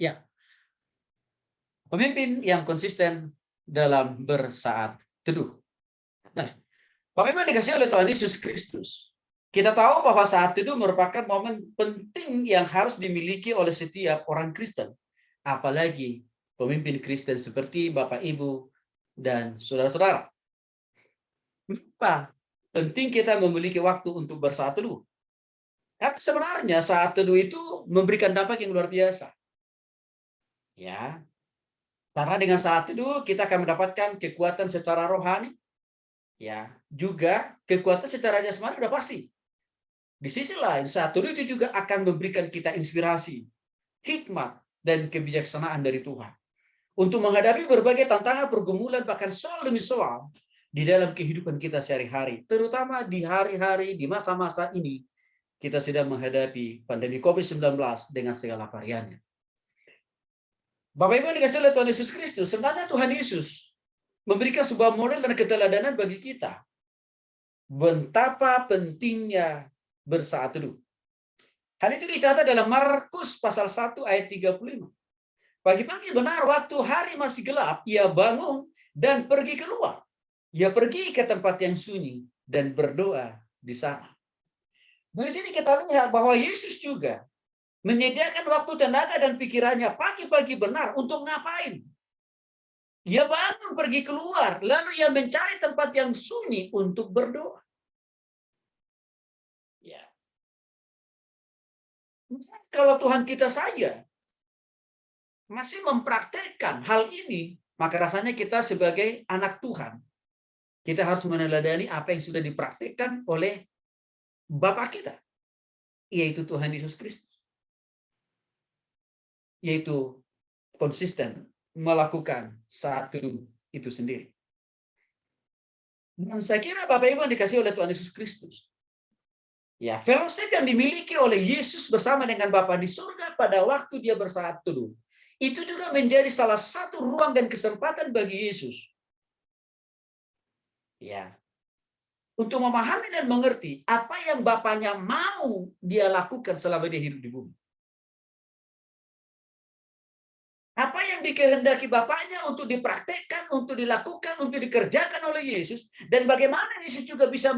Ya, pemimpin yang konsisten dalam bersaat teduh. Nah, Bapak Ibu dikasih oleh Tuhan Yesus Kristus. Kita tahu bahwa saat teduh merupakan momen penting yang harus dimiliki oleh setiap orang Kristen. Apalagi pemimpin Kristen seperti Bapak Ibu dan saudara-saudara. Kenapa penting kita memiliki waktu untuk bersaat teduh? Karena sebenarnya saat teduh itu memberikan dampak yang luar biasa. Ya, karena dengan saat teduh kita akan mendapatkan kekuatan secara rohani, ya, juga kekuatan secara jasmani sudah pasti. Di sisi lain, saat teduh itu juga akan memberikan kita inspirasi, hikmat, dan kebijaksanaan dari Tuhan untuk menghadapi berbagai tantangan, pergumulan, bahkan soal demi soal di dalam kehidupan kita sehari-hari, terutama di hari-hari di masa-masa ini kita sedang menghadapi pandemi COVID-19 dengan segala variannya. Bapak Ibu yang dikasihi oleh Tuhan Yesus Kristus, sebenarnya Tuhan Yesus memberikan sebuah model dan keteladanan bagi kita. Betapa pentingnya bersaat teduh. Hal itu dicatat dalam Markus pasal 1 ayat 35. Pagi-pagi benar waktu hari masih gelap, ia bangun dan pergi keluar. Ia pergi ke tempat yang sunyi dan berdoa di sana. Dari sini kita lihat bahwa Yesus juga menyediakan waktu, tenaga, dan pikirannya pagi-pagi benar untuk ngapain? Ia bangun pergi keluar, lalu ia mencari tempat yang sunyi untuk berdoa. Ya. Kalau Tuhan kita saja masih mempraktekkan hal ini, maka rasanya kita sebagai anak Tuhan, kita harus meneladani apa yang sudah dipraktekkan oleh Bapa kita, yaitu Tuhan Yesus Kristus. Yaitu konsisten melakukan saat teduh itu sendiri. Dan saya kira Bapak Ibu yang dikasihi oleh Tuhan Yesus Kristus, ya, fellowship yang dimiliki oleh Yesus bersama dengan Bapa di surga pada waktu dia bersaat teduh, itu juga menjadi salah satu ruang dan kesempatan bagi Yesus, ya, untuk memahami dan mengerti apa yang Bapaknya mau dia lakukan selama dia hidup di bumi. Apa yang dikehendaki Bapaknya untuk dipraktekkan, untuk dilakukan, untuk dikerjakan oleh Yesus, dan bagaimana Yesus juga bisa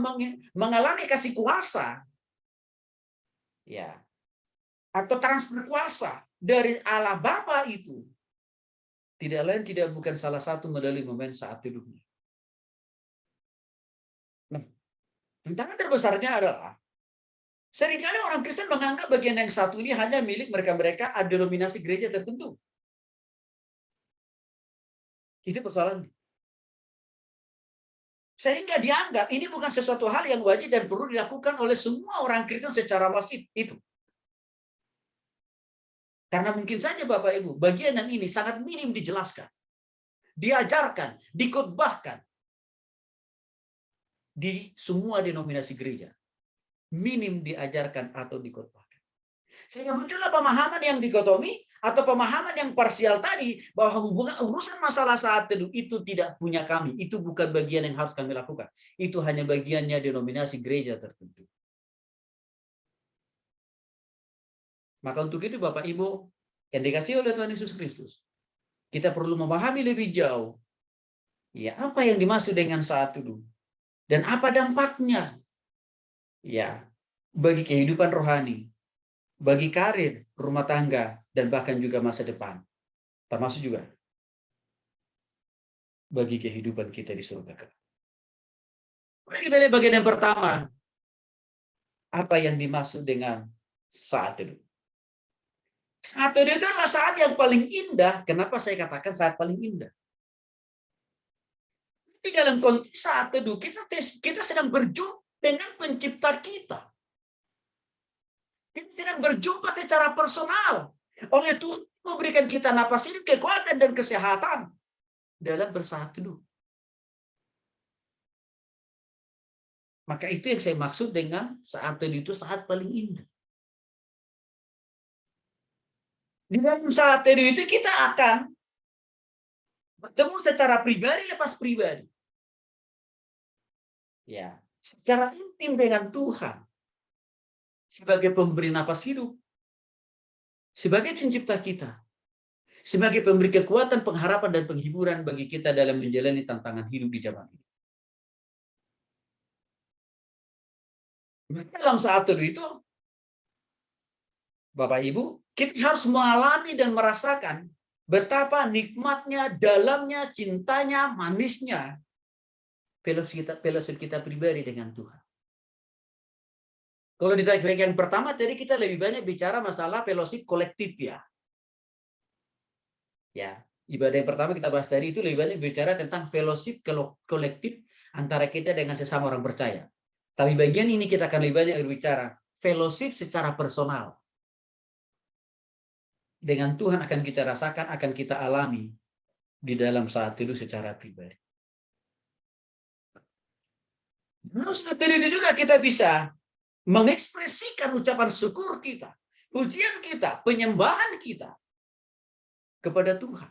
mengalami kasih kuasa, ya, atau transfer kuasa dari Allah Bapa itu, tidak lain tidak bukan salah satu melalui momen saat teduhnya. Nah, tantangan terbesarnya adalah seringkali orang Kristen menganggap bagian yang satu ini hanya milik mereka-mereka denominasi gereja tertentu. Itu persoalan. Sehingga dianggap ini bukan sesuatu hal yang wajib dan perlu dilakukan oleh semua orang Kristen secara masif itu. Karena mungkin saja Bapak Ibu, bagian yang ini sangat minim dijelaskan, diajarkan, dikhotbahkan di semua denominasi gereja. Minim diajarkan atau dikhotbahkan. Sehingga muncullah pemahaman yang dikotomi atau pemahaman yang parsial tadi, bahwa hubungan urusan masalah saat teduh itu tidak punya kami, itu bukan bagian yang harus kami lakukan. Itu hanya bagiannya denominasi gereja tertentu. Maka untuk itu Bapak Ibu yang dikasihi oleh Tuhan Yesus Kristus, kita perlu memahami lebih jauh, ya, apa yang dimaksud dengan saat teduh dan apa dampaknya, ya, bagi kehidupan rohani, bagi karir, rumah tangga, dan bahkan juga masa depan, termasuk juga bagi kehidupan kita di surga. Mari kita lihat bagian yang pertama, apa yang dimaksud dengan saat teduh. Saat teduh itu adalah saat yang paling indah. Kenapa saya katakan saat paling indah? Di dalam konteks saat teduh, kita sedang berjumpa dengan pencipta kita. Kita sedang berjumpa secara personal. Oleh Tuhan memberikan kita napas hidup, kekuatan, dan kesehatan dalam bersaat teduh. Maka itu yang saya maksud dengan saat teduh itu saat paling indah. Di dalam saat teduh itu kita akan bertemu secara pribadi lepas pribadi. Ya, secara intim dengan Tuhan. Sebagai pemberi napas hidup. Sebagai pencipta kita. sebagai pemberi kekuatan, pengharapan, dan penghiburan bagi kita dalam menjalani tantangan hidup di zaman ini. Dalam saat itu, Bapak Ibu, kita harus mengalami dan merasakan betapa nikmatnya, dalamnya, cintanya, manisnya fellowship kita pribadi dengan Tuhan. Kalau di bagian pertama tadi kita lebih banyak bicara masalah fellowship kolektif ya. Ya, ibadah yang pertama kita bahas tadi itu lebih banyak bicara tentang fellowship kolektif antara kita dengan sesama orang percaya. Tapi bagian ini kita akan lebih banyak berbicara fellowship secara personal. Dengan Tuhan akan kita rasakan, akan kita alami di dalam saat itu secara pribadi. Lalu saat itu juga kita bisa mengekspresikan ucapan syukur kita, pujian kita, penyembahan kita kepada Tuhan.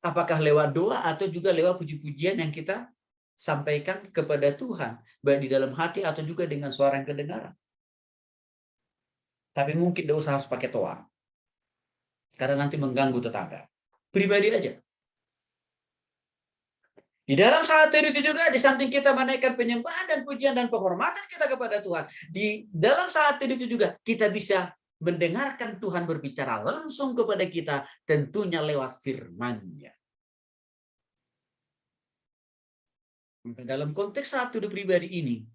Apakah lewat doa atau juga lewat puji-pujian yang kita sampaikan kepada Tuhan, baik di dalam hati atau juga dengan suara yang kedengaran. Tapi mungkin tidak usah harus pakai toa, karena nanti mengganggu tetangga. Pribadi aja. Di dalam saat itu juga, di samping kita menaikkan penyembahan dan pujian dan penghormatan kita kepada Tuhan, di dalam saat itu juga kita bisa mendengarkan Tuhan berbicara langsung kepada kita, tentunya lewat firman-Nya. Dalam konteks saat itu pribadi ini,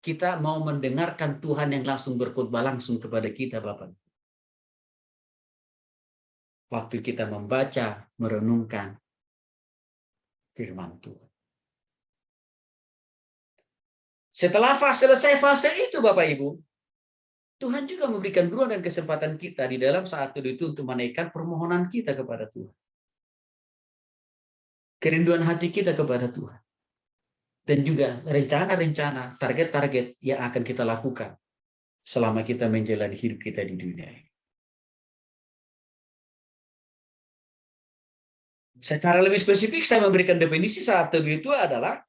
kita mau mendengarkan Tuhan yang langsung berkhotbah langsung kepada kita, Bapak. Waktu kita membaca, merenungkan firman Tuhan. Setelah selesai fase itu, Bapak Ibu, Tuhan juga memberikan ruang dan kesempatan kita di dalam saat itu untuk menaikkan permohonan kita kepada Tuhan. Kerinduan hati kita kepada Tuhan. Dan juga rencana-rencana, target-target yang akan kita lakukan selama kita menjalani hidup kita di dunia ini. Secara lebih spesifik, saya memberikan definisi saat teduh itu adalah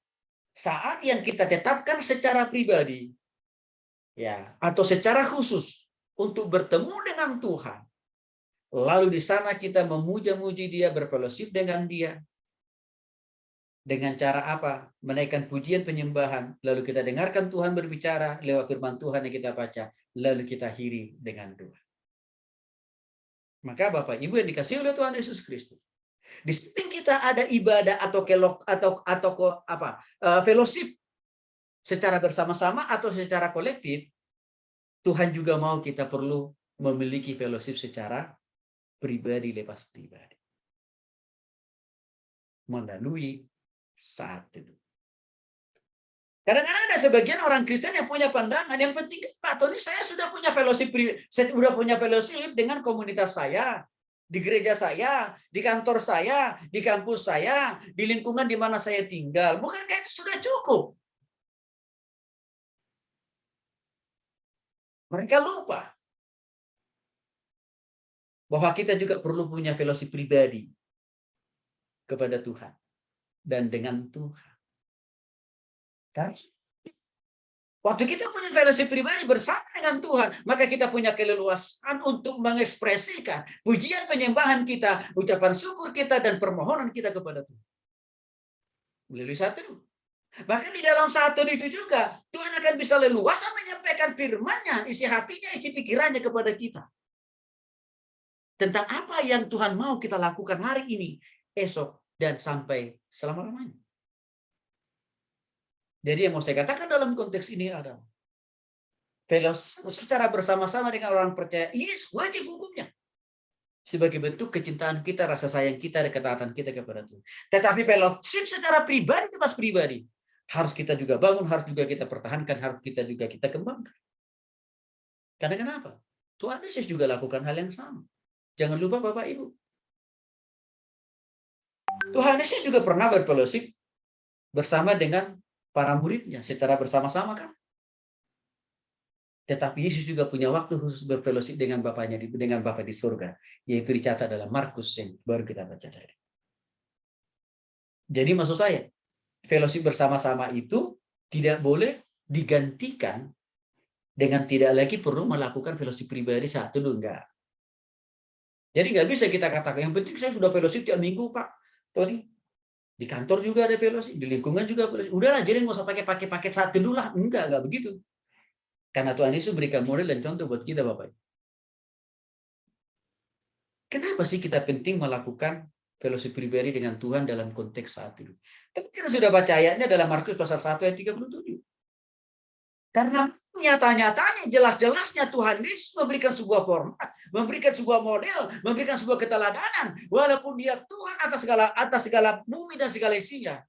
saat yang kita tetapkan secara pribadi, ya, atau secara khusus untuk bertemu dengan Tuhan. Lalu di sana kita memuja-muji Dia, berfellowship dengan Dia. Dengan cara apa? Menaikkan pujian penyembahan. Lalu kita dengarkan Tuhan berbicara lewat firman Tuhan yang kita baca. Lalu kita akhiri dengan doa. Maka Bapak Ibu yang dikasihi oleh Tuhan Yesus Kristus, di samping kita ada ibadah atau fellowship secara bersama-sama atau secara kolektif, Tuhan juga mau kita perlu memiliki fellowship secara pribadi lepas pribadi. Melalui saat itu. Kadang-kadang ada sebagian orang Kristen yang punya pandangan yang penting, Pak Tony, saya sudah punya fellowship dengan komunitas saya, di gereja saya, di kantor saya, di kampus saya, di lingkungan di mana saya tinggal. Bukankah itu sudah cukup? Mereka lupa bahwa kita juga perlu punya fellowship pribadi kepada Tuhan dan dengan Tuhan. Kan? Waktu kita punya fellowship pribadi bersama dengan Tuhan, maka kita punya keleluasaan untuk mengekspresikan pujian penyembahan kita, ucapan syukur kita, dan permohonan kita kepada Tuhan. Melalui satu. Bahkan di dalam satu itu juga, Tuhan akan bisa leluasa menyampaikan firman-Nya, isi hatinya, isi pikirannya kepada kita. Tentang apa yang Tuhan mau kita lakukan hari ini, esok, dan sampai selama-lamanya. Jadi yang mau saya katakan dalam konteks ini adalah fellowship secara bersama-sama dengan orang percaya, yes, wajib hukumnya. Sebagai bentuk kecintaan kita, rasa sayang kita, dan ketaatan kita kepada Tuhan. Tetapi fellowship secara pribadi, lepas pribadi, harus kita juga bangun, harus juga kita pertahankan, harus kita juga kita kembangkan. Karena kenapa? Tuhan Yesus juga lakukan hal yang sama. Jangan lupa Bapak Ibu. Tuhan Yesus juga pernah berfellowship bersama dengan para muridnya secara bersama-sama kan. Tetapi Yesus juga punya waktu khusus berfellowship dengan Bapaknya, dengan Bapa di surga, yaitu dicatat dalam Markus yang baru kita baca tadi. Jadi maksud saya, fellowship bersama-sama itu tidak boleh digantikan dengan tidak lagi perlu melakukan fellowship pribadi saat itu, enggak. Jadi nggak bisa kita katakan, yang penting saya sudah fellowship tiap minggu, Pak Tony. Di kantor juga ada fellowship, di lingkungan juga fellowship. Udahlah, jadi nggak usah pakai saat teduh lah. Enggak begitu. Karena Tuhan Yesus berikan model dan contoh buat kita, Bapak. Kenapa sih kita penting melakukan fellowship pribadi dengan Tuhan dalam konteks saat itu? Tapi kita sudah baca ayatnya dalam Markus pasal 1 ayat 37. Karena nyata-nyatanya, jelas-jelasnya Tuhan Yesus memberikan sebuah format, memberikan sebuah model, memberikan sebuah keteladanan. Walaupun dia Tuhan atas segala bumi dan segala isinya.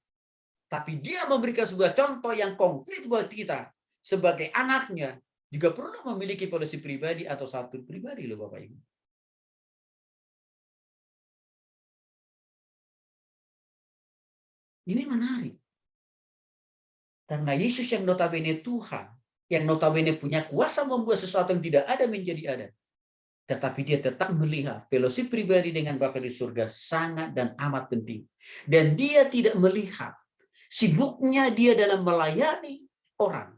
Tapi dia memberikan sebuah contoh yang konkret buat kita. Sebagai anaknya, juga perlu memiliki polisi pribadi atau satu pribadi loh Bapak Ibu. Ini menarik. Karena Yesus yang notabene Tuhan, yang notabene punya kuasa membuat sesuatu yang tidak ada menjadi ada. Tetapi dia tetap melihat fellowship pribadi dengan Bapa di surga sangat dan amat penting. Dan dia tidak melihat sibuknya dia dalam melayani orang.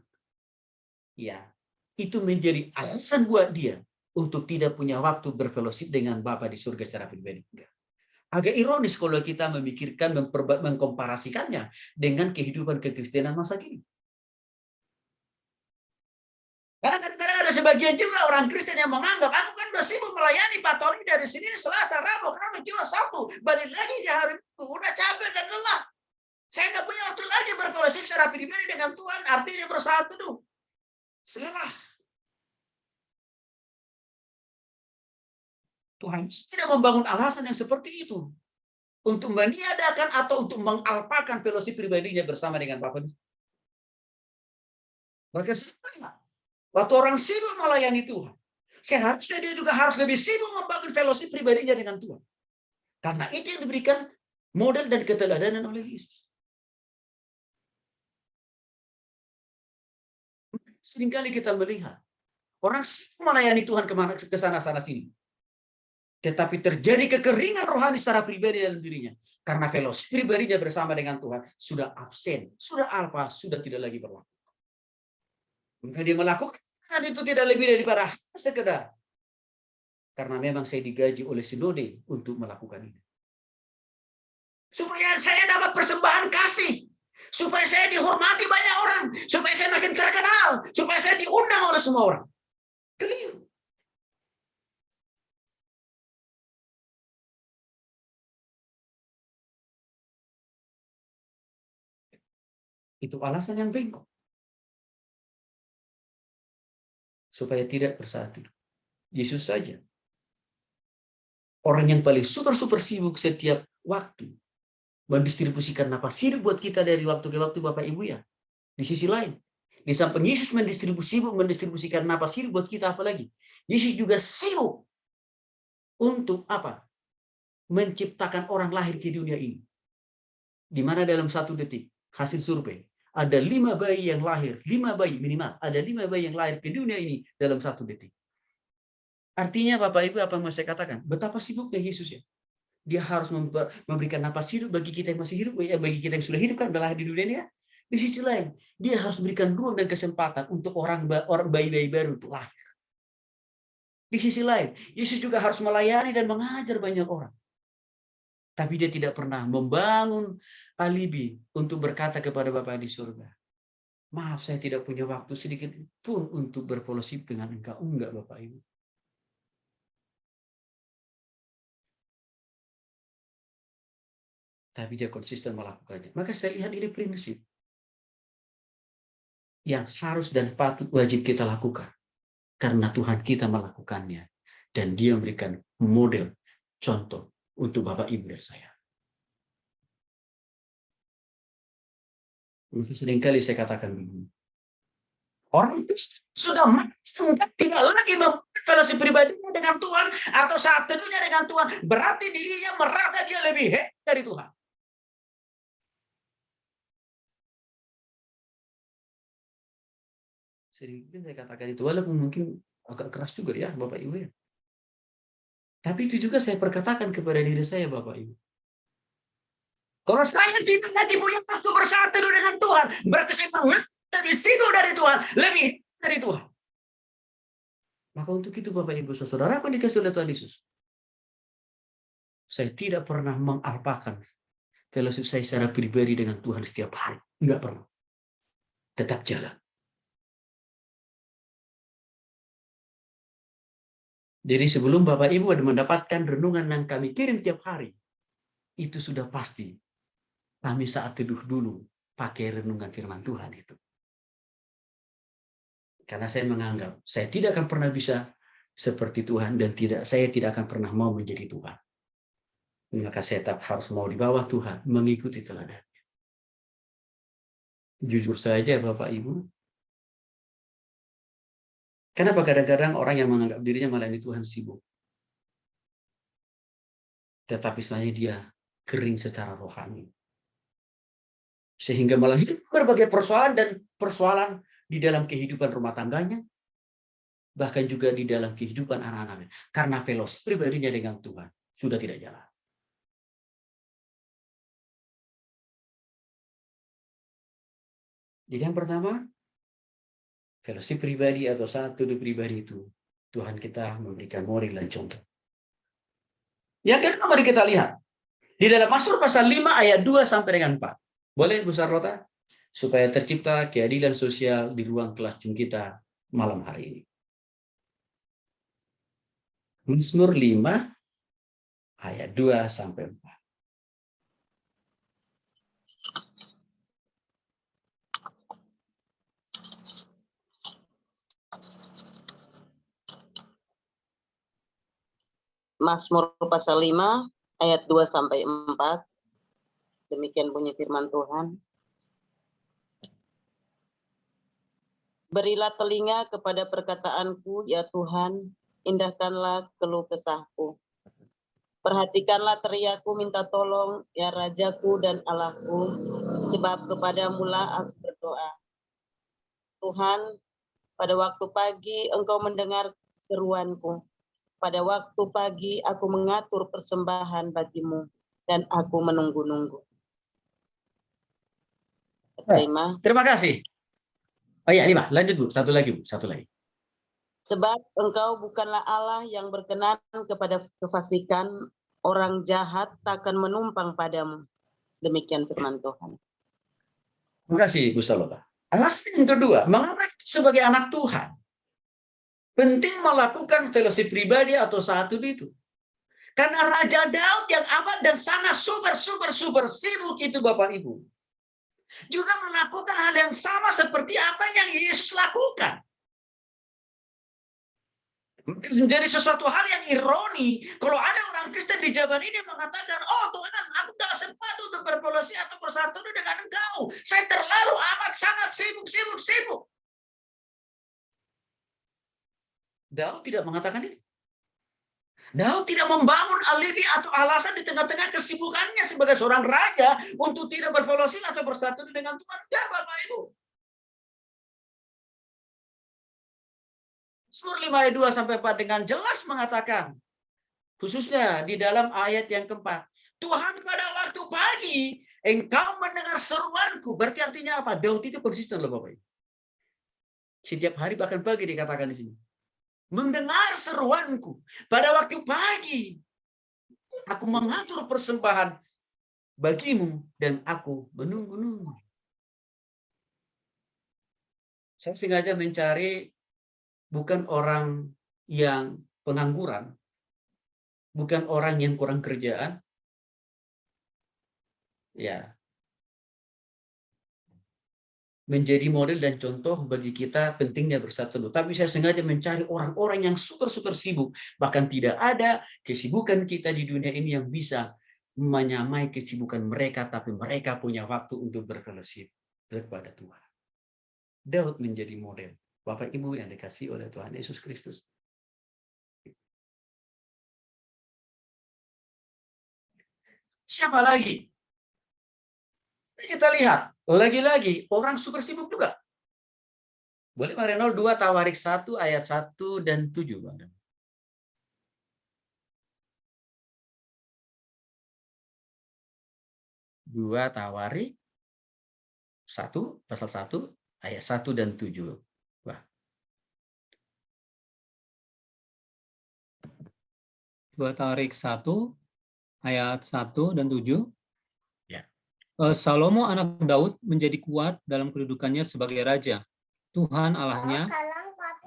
Ya, itu menjadi alasan buat dia untuk tidak punya waktu berfellowship dengan Bapa di surga secara pribadi. Agak ironis kalau kita memikirkan, mengkomparasikannya dengan kehidupan kekristenan masa kini. Karena kadang-kadang ada sebagian juga orang Kristen yang menganggap, aku kan udah sibuk melayani Pak Tony dari sini Selasa, Rabu, Kamis, Jumat, Sabtu, balik lagi di hari itu, udah capek dan lelah. Saya nggak punya waktu lagi berfellowship secara pribadi dengan Tuhan, artinya bersatu tuh. Salah. Tuhan tidak membangun alasan yang seperti itu untuk meniadakan atau untuk mengalpakan fellowship pribadinya bersama dengan Bapa. Maka waktu orang sibuk melayani Tuhan, seharusnya dia juga harus lebih sibuk membangun fellowship pribadinya dengan Tuhan. Karena itu yang diberikan model dan keteladanan oleh Yesus. Seringkali kita melihat orang sibuk melayani Tuhan ke sana-sana sini. Tetapi terjadi kekeringan rohani secara pribadi dalam dirinya. Karena fellowship pribadinya bersama dengan Tuhan sudah absen, sudah alpa, sudah tidak lagi berlaku. Maka dia melakukan itu tidak lebih daripada sekedar. Karena memang saya digaji oleh sinode untuk melakukan ini. Supaya saya dapat persembahan kasih. Supaya saya dihormati banyak orang. Supaya saya makin terkenal. Supaya saya diundang oleh semua orang. Keliru. Itu alasan yang bengkok. Supaya tidak bersatu. Yesus saja. Orang yang paling super sibuk setiap waktu. Mendistribusikan napas hidup buat kita dari waktu ke waktu Bapak Ibu ya. Di sisi lain. Di samping Yesus mendistribusikan napas hidup buat kita apalagi. Yesus juga sibuk. Untuk apa? Menciptakan orang lahir ke dunia ini. Di mana dalam 1 detik. Hasil survei. Ada 5 bayi yang lahir. 5 bayi minimal. Ada 5 bayi yang lahir ke dunia ini dalam 1 detik. Artinya Bapak Ibu apa yang mau saya katakan? Betapa sibuknya Yesus ya. Dia harus memberikan napas hidup bagi kita yang masih hidup, bagi kita yang sudah hidup kan udah lahir di dunia ini ya. Di sisi lain, dia harus memberikan ruang dan kesempatan untuk orang bayi-bayi baru untuk lahir. Di sisi lain, Yesus juga harus melayani dan mengajar banyak orang. Tapi dia tidak pernah membangun alibi untuk berkata kepada Bapa di surga, maaf saya tidak punya waktu sedikit pun untuk berfellowship dengan engkau. Enggak Bapak Ibu. Tapi dia konsisten melakukannya. Maka saya lihat ini prinsip yang harus dan patut wajib kita lakukan. Karena Tuhan kita melakukannya. Dan dia memberikan model, contoh untuk Bapak Ibu dan saya. Seringkali saya katakan begini. Orang itu sudah tidak lagi memfellowship pribadinya dengan Tuhan atau saat teduhnya dengan Tuhan. Berarti dirinya merasa dia lebih hebat dari Tuhan. Sering saya katakan itu, walaupun mungkin agak keras juga ya Bapak Ibu ya. Tapi itu juga saya perkatakan kepada diri saya Bapak Ibu. Kalau saya tidak lagi punya waktu bersatu dengan Tuhan, berarti saya dari situ dari Tuhan, lebih dari Tuhan. Maka untuk itu Bapak Ibu Saudara, apa dikasih oleh Tuhan Yesus? saya tidak pernah mengalpakan fellowship saya secara pribadi dengan Tuhan setiap hari. Enggak pernah. Tetap jalan. Jadi sebelum Bapak Ibu ada mendapatkan renungan yang kami kirim tiap hari, itu sudah pasti kami saat teduh dulu pakai renungan firman Tuhan itu. Karena saya menganggap saya tidak akan pernah bisa seperti Tuhan dan saya tidak akan pernah mau menjadi Tuhan. Maka saya tetap harus mau di bawah Tuhan, mengikuti teladan. Jujur saja Bapak Ibu, kenapa kadang-kadang orang yang menganggap dirinya melayani Tuhan sibuk, tetapi sebenarnya dia kering secara rohani. Sehingga malah berbagai persoalan dan persoalan di dalam kehidupan rumah tangganya, bahkan juga di dalam kehidupan anak-anaknya. Karena fellowship pribadinya dengan Tuhan sudah tidak jalan. Jadi yang pertama, fellowship pribadi atau satu pribadi itu, Tuhan kita memberikan model dan contoh. Yang kedua, mari kita lihat. Di dalam Mazmur pasal 5 ayat 2 sampai dengan 4. Boleh Bu Sarlota? Supaya tercipta keadilan sosial di ruang kelas kita malam hari ini. Mazmur 5 ayat 2 sampai 4. Mazmur pasal 5 ayat 2 sampai 4. Demikian bunyi firman Tuhan. Berilah telinga kepada perkataanku, ya Tuhan, indahkanlah keluh kesahku. Perhatikanlah teriakku minta tolong, ya Rajaku dan Allahku, sebab kepadamulah aku berdoa. Tuhan, pada waktu pagi Engkau mendengar seruanku. Pada waktu pagi aku mengatur persembahan bagimu, dan aku menunggu-nunggu. Terima kasih. Oh iya, 5. Lanjut Bu, satu lagi Bu, satu lagi. Sebab Engkau bukanlah Allah yang berkenan kepada kefasikan, orang jahat takkan menumpang padamu. Demikian firman Tuhan. Terima kasih Bu Sarlota. Alasan yang kedua, mengapa sebagai anak Tuhan penting melakukan fellowship pribadi atau satu itu? Karena Raja Daud yang amat dan sangat super sibuk itu Bapak Ibu, juga melakukan hal yang sama seperti apa yang Yesus lakukan. Menjadi sesuatu hal yang ironi kalau ada orang Kristen di zaman ini mengatakan, oh Tuhan, aku tidak sempat untuk berfellowship atau bersatu dengan Engkau. Saya terlalu amat sangat sibuk. Daud tidak mengatakan itu. Daud tidak membangun alibi atau alasan di tengah-tengah kesibukannya sebagai seorang raja untuk tidak berfellowship atau bersatu dengan Tuhan. Ya, Bapak Ibu. Mazmur 5 ayat 2 sampai 4 dengan jelas mengatakan, khususnya di dalam ayat yang keempat, Tuhan pada waktu pagi Engkau mendengar seruanku. Berarti artinya apa? Daud itu konsisten loh Bapak Ibu. Setiap hari bahkan pagi dikatakan di sini. Mendengar seruanku pada waktu pagi. Aku mengatur persembahan bagimu dan aku menunggu-nunggu. Saya sengaja mencari bukan orang yang pengangguran, bukan orang yang kurang kerjaan, ya, menjadi model dan contoh bagi kita pentingnya bersatu. Tapi saya sengaja mencari orang-orang yang super sibuk, bahkan tidak ada kesibukan kita di dunia ini yang bisa menyamai kesibukan mereka, tapi mereka punya waktu untuk berfellowship kepada Tuhan. Daud menjadi model. Bapak Ibu yang dikasihi oleh Tuhan Yesus Kristus. Siapa lagi? Kita lihat, lagi-lagi orang super sibuk juga. Boleh Pak Renol 2 Tawarik 1 ayat 1 dan 7. Bang. 2 Tawarik 1 pasal 1 ayat 1 dan 7. Wah. 2 Tawarik 1 ayat 1 dan 7. Ya. Salomo anak Daud menjadi kuat dalam kedudukannya sebagai raja. Tuhan Allahnya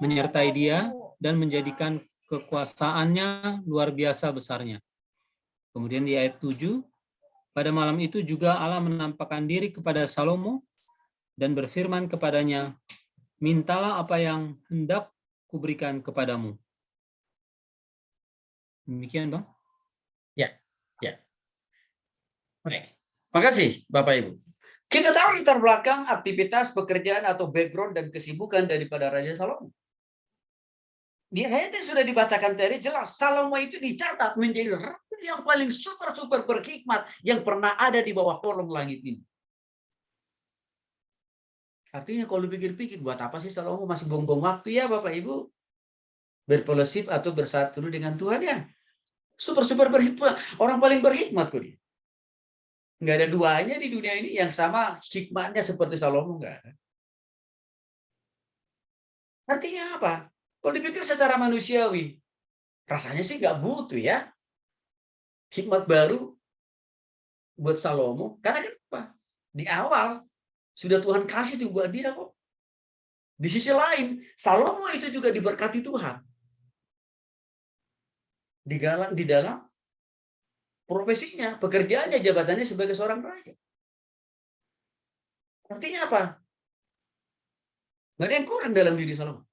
menyertai dia dan menjadikan kekuasaannya luar biasa besarnya. Kemudian di ayat 7, pada malam itu juga Allah menampakkan diri kepada Salomo dan berfirman kepadanya, mintalah apa yang hendak kuberikan kepadamu. Demikian, Bang. Ya. Baik. Makasih, Bapak Ibu. Kita tahu latar belakang aktivitas pekerjaan atau background dan kesibukan daripada Raja Salomo. Di ayat yang sudah dibacakan tadi jelas, Salomo itu dicatat menjadi raja yang paling super berhikmat yang pernah ada di bawah kolong langit ini. Artinya kalau dipikir-pikir, buat apa sih Salomo masih buang-buang waktu ya Bapak Ibu? Berfellowship atau bersatu dengan Tuhan ya. Super berhikmat, orang paling berhikmat kok dia. Nggak ada duanya di dunia ini yang sama hikmatnya seperti Salomo, nggak ada. Artinya apa? Kalau dipikir secara manusiawi, rasanya sih nggak butuh ya. Hikmat baru buat Salomo. Karena kenapa? Di awal, sudah Tuhan kasih tuh buat dia kok. Di sisi lain, Salomo itu juga diberkati Tuhan. Di dalam profesinya, pekerjaannya, jabatannya sebagai seorang raja. Artinya apa? Nggak ada yang kurang dalam diri Salomo.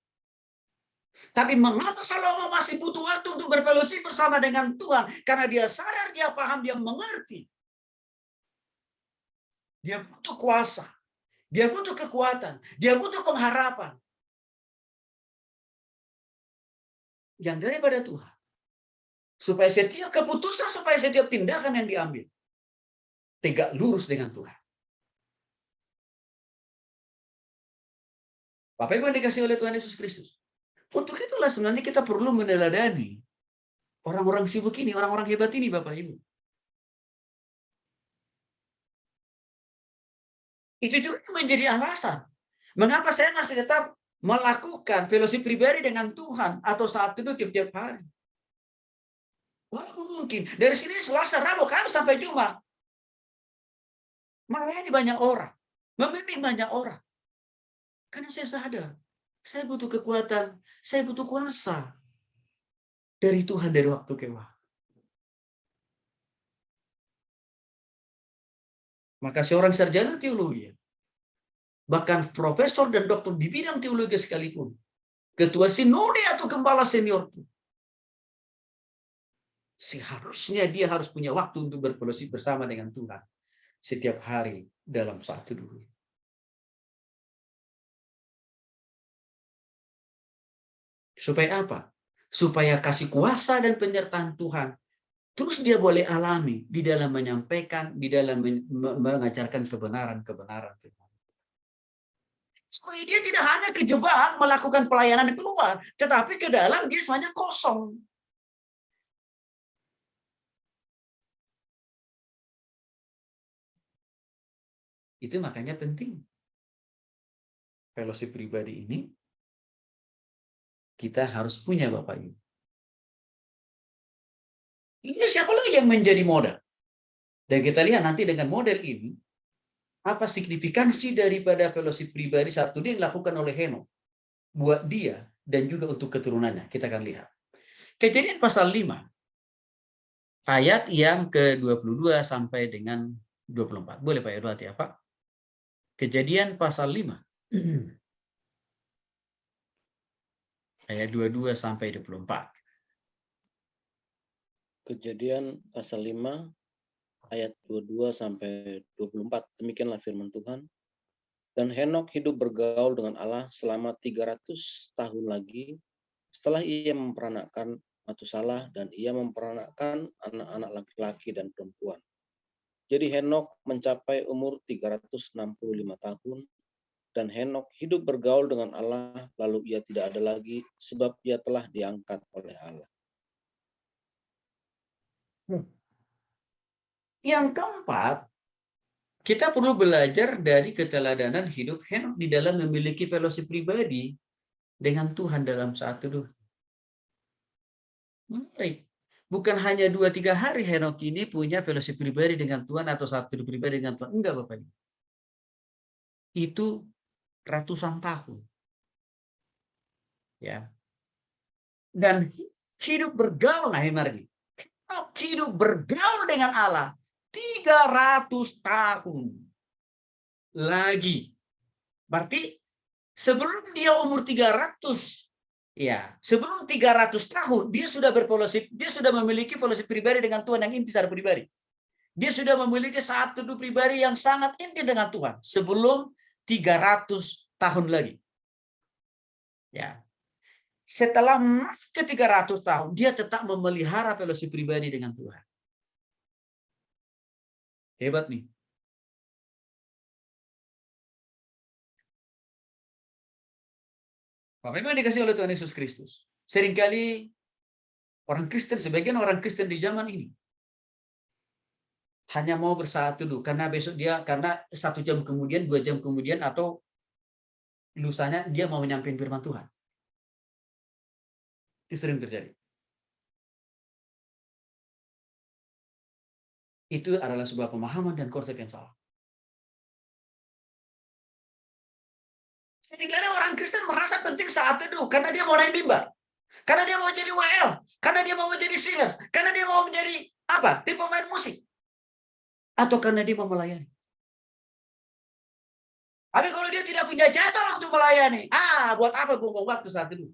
Tapi mengapa Salomo masih butuh waktu untuk berfellowship bersama dengan Tuhan? Karena dia sadar, dia paham, dia mengerti. Dia butuh kuasa. Dia butuh kekuatan. Dia butuh pengharapan. Yang daripada Tuhan. Supaya setiap keputusan, supaya setiap tindakan yang diambil tegak lurus dengan Tuhan. Bapak Ibu yang dikasih oleh Tuhan Yesus Kristus. Untuk itulah sebenarnya kita perlu meneladani orang-orang sibuk ini, orang-orang hebat ini Bapak Ibu. Itu juga menjadi alasan mengapa saya masih tetap melakukan fellowship pribadi dengan Tuhan atau saat teduh tiap-tiap hari. Walaupun mungkin dari sini Selasa, Rabu, Kamis sampai Jumat melayani banyak orang, membimbing banyak orang. Karena saya sadar, saya butuh kekuatan, saya butuh kuasa dari Tuhan dari waktu ke waktu. Maka seorang sarjana teologi, bahkan profesor dan doktor di bidang teologi sekalipun, ketua sinode atau gembala senior, seharusnya dia harus punya waktu untuk berfellowship bersama dengan Tuhan setiap hari dalam saat teduh. Supaya apa? Supaya kasih kuasa dan penyertaan Tuhan terus dia boleh alami di dalam menyampaikan, di dalam mengajarkan kebenaran. Supaya dia tidak hanya kejebak melakukan pelayanan keluar, tetapi ke dalam dia semuanya kosong. Itu makanya penting. Fellowship pribadi ini kita harus punya Bapak Ibu. Ini siapa lagi yang menjadi modal? Dan kita lihat nanti dengan model ini, apa signifikansi daripada fellowship pribadi satu dia yang dilakukan oleh Henokh buat dia dan juga untuk keturunannya. Kita akan lihat. Kejadian pasal 5, ayat yang ke-22 sampai dengan 24. Boleh Pak Edward ya Pak? Kejadian pasal 5. Ayat 22 sampai 24. Kejadian pasal 5 ayat 22 sampai 24. Demikianlah firman Tuhan. Dan Henokh hidup bergaul dengan Allah selama 300 tahun lagi setelah ia memperanakkan Matusalah dan ia memperanakkan anak-anak laki-laki dan perempuan. Jadi Henokh mencapai umur 365 tahun dan Henokh hidup bergaul dengan Allah lalu ia tidak ada lagi sebab ia telah diangkat oleh Allah. Yang keempat, kita perlu belajar dari keteladanan hidup Henokh di dalam memiliki fellowship pribadi dengan Tuhan dalam saat teduh. Menarik. bukan hanya 2-3 hari Henok ini punya fellowship pribadi dengan Tuhan atau satu pribadi dengan Tuhan. Enggak, Bapak Ibu. Itu ratusan tahun. Ya. Dan hidup bergaul, nah ini. Hidup bergaul dengan Allah 300 tahun lagi. Berarti sebelum dia umur 300, ya, sebelum 300 tahun dia sudah berfellowship, dia sudah memiliki fellowship pribadi dengan Tuhan yang inti secara pribadi. Dia sudah memiliki satu pribadi yang sangat inti dengan Tuhan sebelum 300 tahun lagi. Ya. Setelah masuk ke 300 tahun, dia tetap memelihara fellowship pribadi dengan Tuhan. Hebat nih. Bapak memang dikasih oleh Tuhan Yesus Kristus. Seringkali orang Kristen, sebagian orang Kristen di zaman ini hanya mau bersatu dulu karena besok dia, karena 1 jam kemudian, 2 jam kemudian, atau lusanya dia mau menyampaikan firman Tuhan. Itu sering terjadi. Itu adalah sebuah pemahaman dan konsep yang salah. Seringkali orang Kristen merasa penting saat teduh karena dia mau naik mimbar, karena dia mau jadi WL, karena dia mau menjadi singer, karena dia mau menjadi apa? Tim pemain musik, atau karena dia mau melayani. Tapi kalau dia tidak punya jadwal untuk melayani, buat apa buang waktu saat teduh?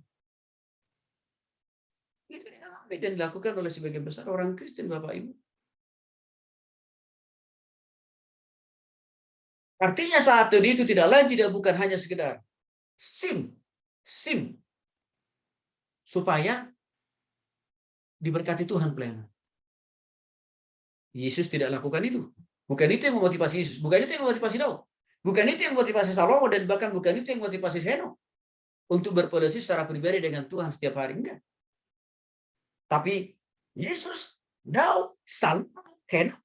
Itu yang dilakukan oleh sebagian besar orang Kristen, Bapak Ibu. Artinya saat teduh itu tidak lain, tidak bukan hanya sekedar sim supaya diberkati Tuhan pelayanan. Yesus tidak lakukan itu. Bukan itu yang memotivasi Yesus. Bukan itu yang memotivasi Daud. Bukan itu yang memotivasi Salomo, dan bahkan bukan itu yang memotivasi Henok untuk berfellowship secara pribadi dengan Tuhan setiap hari. Enggak. Tapi Yesus, Daud, Salomo, Henok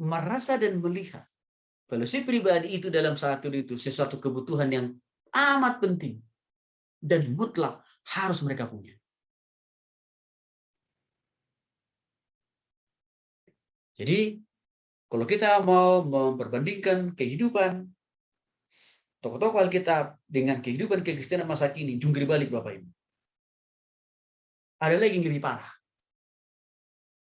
merasa dan melihat fellowship pribadi itu dalam satu itu sesuatu kebutuhan yang amat penting dan mutlak harus mereka punya. Jadi kalau kita mau memperbandingkan kehidupan tokoh-tokoh Alkitab dengan kehidupan kekristenan masa kini, jungkir balik Bapak Ibu. Ada lagi yang lebih parah.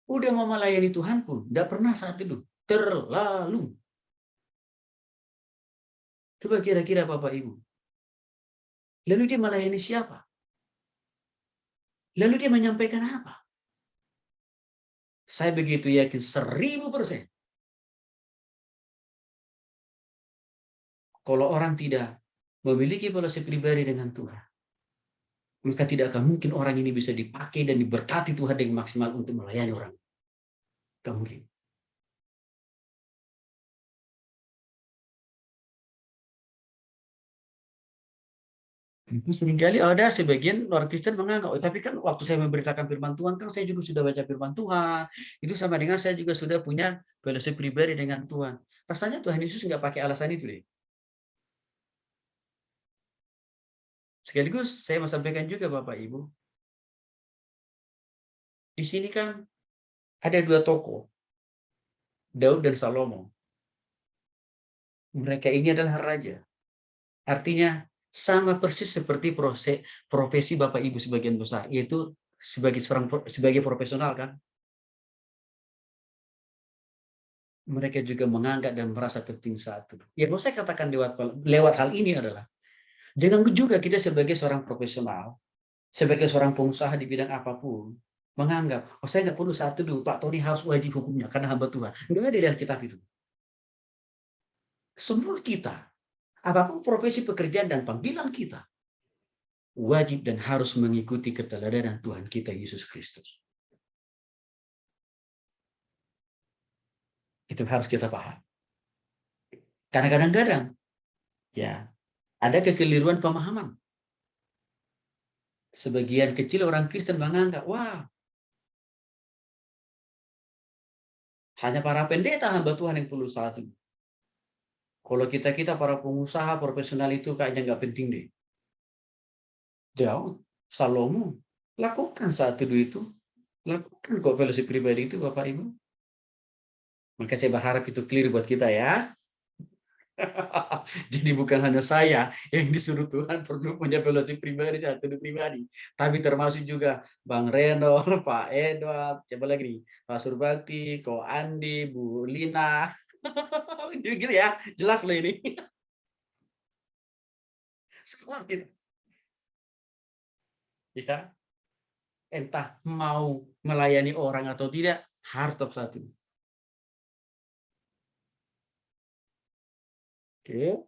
Udah mau melayani Tuhan pun tidak pernah saat itu. Terlalu. Coba kira-kira Bapak Ibu. Lalu dia melayani siapa? Lalu dia menyampaikan apa? Saya begitu yakin 1000%. Kalau orang tidak memiliki fellowship pribadi dengan Tuhan, maka tidak akan mungkin orang ini bisa dipakai dan diberkati Tuhan dengan maksimal untuk melayani orang. Tidak mungkin. Seringkali ada sebagian orang Kristen menganggap, tapi kan waktu saya memberitakan firman Tuhan, kan saya juga sudah baca firman Tuhan. Itu sama dengan saya juga sudah punya fellowship pribadi dengan Tuhan. Rasanya Tuhan Yesus nggak pakai alasan itu deh. Sekaligus saya mau sampaikan juga Bapak Ibu. Di sini kan ada 2 tokoh, Daud dan Salomo. Mereka ini adalah raja. Artinya sama persis seperti profesi Bapak Ibu sebagian besar, yaitu sebagai profesional kan. Mereka juga menganggap dan merasa penting saat itu. Ya, mau saya katakan lewat hal ini adalah, jangan juga kita sebagai seorang profesional, sebagai seorang pengusaha di bidang apapun, menganggap, saya nggak perlu saat itu, Pak Tony harus wajib hukumnya karena hamba Tuhan. Nggak ada di Alkitab itu. Semua kita, apapun profesi pekerjaan dan panggilan kita, wajib dan harus mengikuti keteladanan Tuhan kita Yesus Kristus. Itu harus kita paham. Karena kadang-kadang ya ada kekeliruan pemahaman. Sebagian kecil orang Kristen menganggap, hanya para pendeta hamba Tuhan yang perlu saat itu. Kalau kita para pengusaha profesional itu kayaknya nggak penting deh. Daud, Salomo, Lakukan saat teduh itu. Lakukan kok fellowship pribadi itu, Bapak Ibu. Maka saya berharap itu clear buat kita ya. Jadi bukan hanya saya yang disuruh Tuhan perlu punya fellowship pribadi, saat teduh pribadi. Tapi termasuk juga Bang Reno, Pak Edward, coba lagi nih, Pak Surbakti, Ko Andi, Bu Lina. Gitu ya, jelas loh ini. Semua kita. Ya, entah mau melayani orang atau tidak, harus tetap satu. Oke.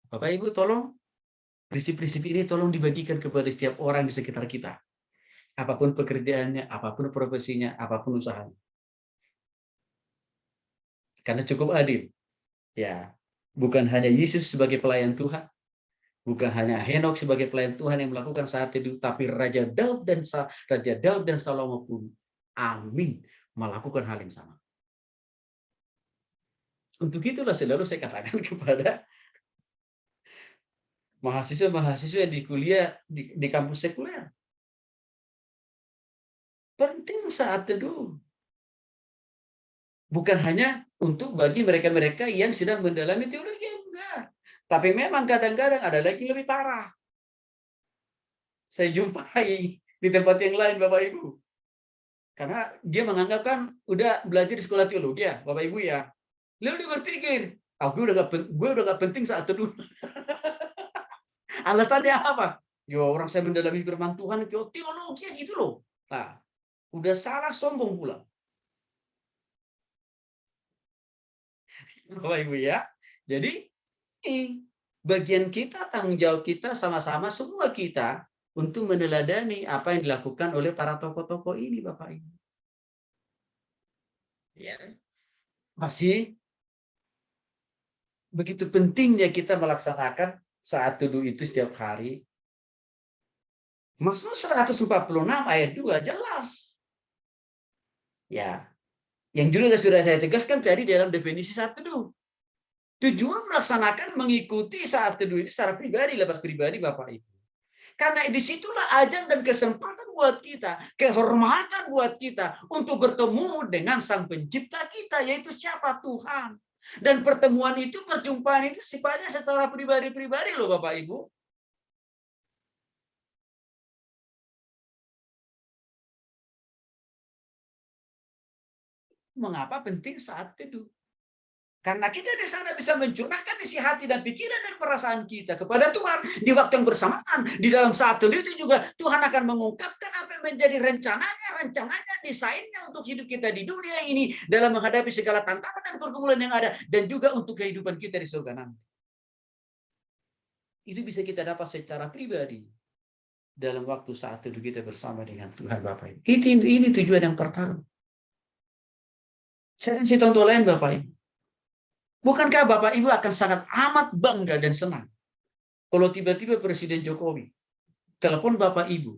Bapak Ibu tolong prinsip-prinsip ini tolong dibagikan kepada setiap orang di sekitar kita. Apapun pekerjaannya, apapun profesinya, apapun usahanya. Karena cukup adil. Ya, bukan hanya Yesus sebagai pelayan Tuhan, bukan hanya Henok sebagai pelayan Tuhan yang melakukan saat itu, tapi Raja Daud dan Salomo pun, amin, melakukan hal yang sama. Untuk itulah selalu saya katakan kepada mahasiswa-mahasiswa yang di kuliah di kampus sekuler. Penting saat teduh. Bukan hanya untuk bagi mereka-mereka yang sedang mendalami teologi, enggak. Tapi memang kadang-kadang ada lagi lebih parah. Saya jumpai di tempat yang lain, Bapak Ibu. Karena dia menganggap kan udah belajar di sekolah teologi ya, Bapak Ibu ya. Lalu dia berpikir, gue udah gak penting saat teduh. Alasannya apa? Yo, orang saya mendalami firman Tuhan, teologi gitu loh. Nah, udah salah sombong pula. Bapak Ibu ya. Jadi ini bagian kita, tanggung jawab kita sama-sama semua kita untuk meneladani apa yang dilakukan oleh para tokoh-tokoh ini, Bapak Ibu. Ya. Masih begitu pentingnya kita melaksanakan saat teduh itu setiap hari. Mazmur 146 ayat 2 jelas. Ya. Yang juga sudah saya tegaskan tadi dalam definisi saat teduh. Tujuan melaksanakan mengikuti saat teduh itu secara pribadi, lepas pribadi, Bapak Ibu. Karena disitulah ajang dan kesempatan buat kita, kehormatan buat kita untuk bertemu dengan Sang Pencipta kita, yaitu siapa? Tuhan. Dan pertemuan itu, perjumpaan itu sifatnya secara pribadi-pribadi loh Bapak Ibu. Mengapa penting saat teduh? Karena kita di sana bisa mencurahkan isi hati dan pikiran dan perasaan kita kepada Tuhan di waktu yang bersamaan. Di dalam saat teduh itu juga Tuhan akan mengungkapkan apa yang menjadi rencananya, desainnya untuk hidup kita di dunia ini dalam menghadapi segala tantangan dan pergumulan yang ada, dan juga untuk kehidupan kita di surga nanti. Itu bisa kita dapat secara pribadi dalam waktu saat teduh kita bersama dengan Tuhan Bapak Ibu. Ini tujuan yang pertama. Saya kasih contoh lain Bapak Ibu. Bukankah Bapak Ibu akan sangat amat bangga dan senang kalau tiba-tiba Presiden Jokowi telepon Bapak Ibu,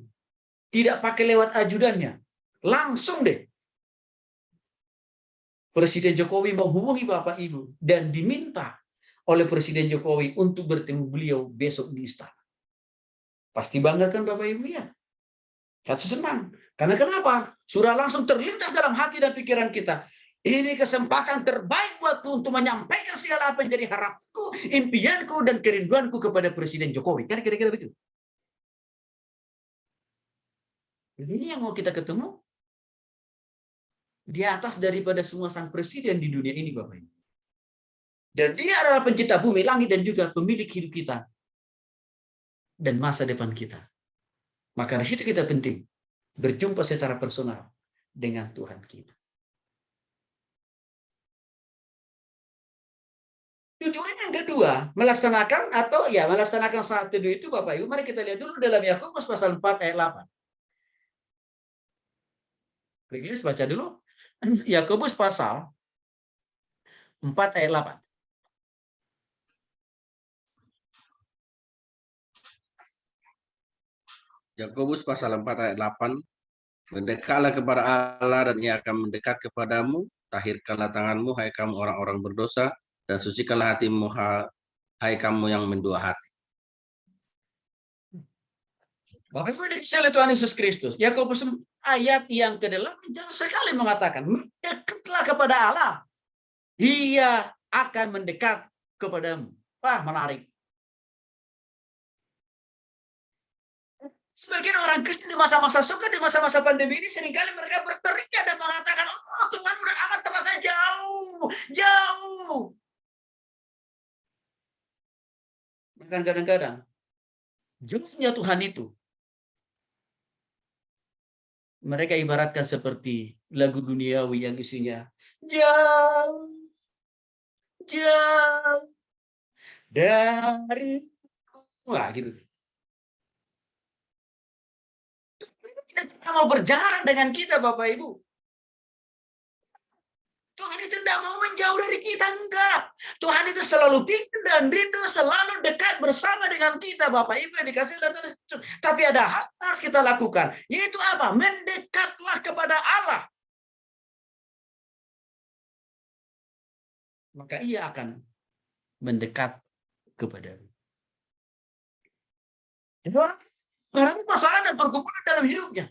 tidak pakai lewat ajudannya, langsung deh Presiden Jokowi menghubungi Bapak Ibu dan diminta oleh Presiden Jokowi untuk bertemu beliau besok di istana. Pasti bangga kan Bapak Ibu ya? Hati senang. Karena kenapa? Sudah langsung terlintas dalam hati dan pikiran kita. Ini kesempatan terbaik buatku untuk menyampaikan segala apa yang jadi harapku, impianku, dan kerinduanku kepada Presiden Jokowi. Kan kira-kira begitu. Ini yang mau kita ketemu di atas daripada semua sang presiden di dunia ini, Bapak Ibu. Dan dia adalah pencipta bumi, langit, dan juga pemilik hidup kita dan masa depan kita. Maka di situ kita penting berjumpa secara personal dengan Tuhan kita. Tujuan yang kedua, melaksanakan saat teduh itu Bapak Ibu, mari kita lihat dulu dalam Yakobus pasal 4 ayat 8. Please baca dulu. Yakobus pasal 4 ayat 8. Yakobus pasal 4 ayat 8. Mendekatlah kepada Allah dan Ia akan mendekat kepadamu. Tahirkanlah tanganmu, hai kamu orang-orang berdosa, dan sucikanlah hatimu, hai kamu yang mendua hati. Bapak Ibu dikasih oleh Tuhan Yesus Kristus. Yakobus ayat yang ke-8 jelas sekali mengatakan, mendekatlah kepada Allah, Dia akan mendekat kepadamu. Wah, menarik. Sebagian orang Kristen di masa-masa suka, di masa-masa pandemi ini seringkali mereka berteriak dan mengatakan, oh Tuhan udah amat terasa jauh, jauh. Bahkan kadang-kadang, jauhnya Tuhan itu mereka ibaratkan seperti lagu duniawi yang isinya jauh, jauh dari wah gitu. Tuhan tidak mau berjalan dengan kita, Bapak Ibu. Tuhan itu tidak mau menjauh dari kita, enggak. Tuhan itu selalu pikir dan rindu selalu dekat bersama dengan kita, Bapak Ibu yang dikasih oleh Tuhan. Tapi ada hal harus kita lakukan, yaitu apa? Mendekatlah kepada Allah. Maka ia akan mendekat kepadamu. Orang persoalan dan pergumulan dalam hidupnya.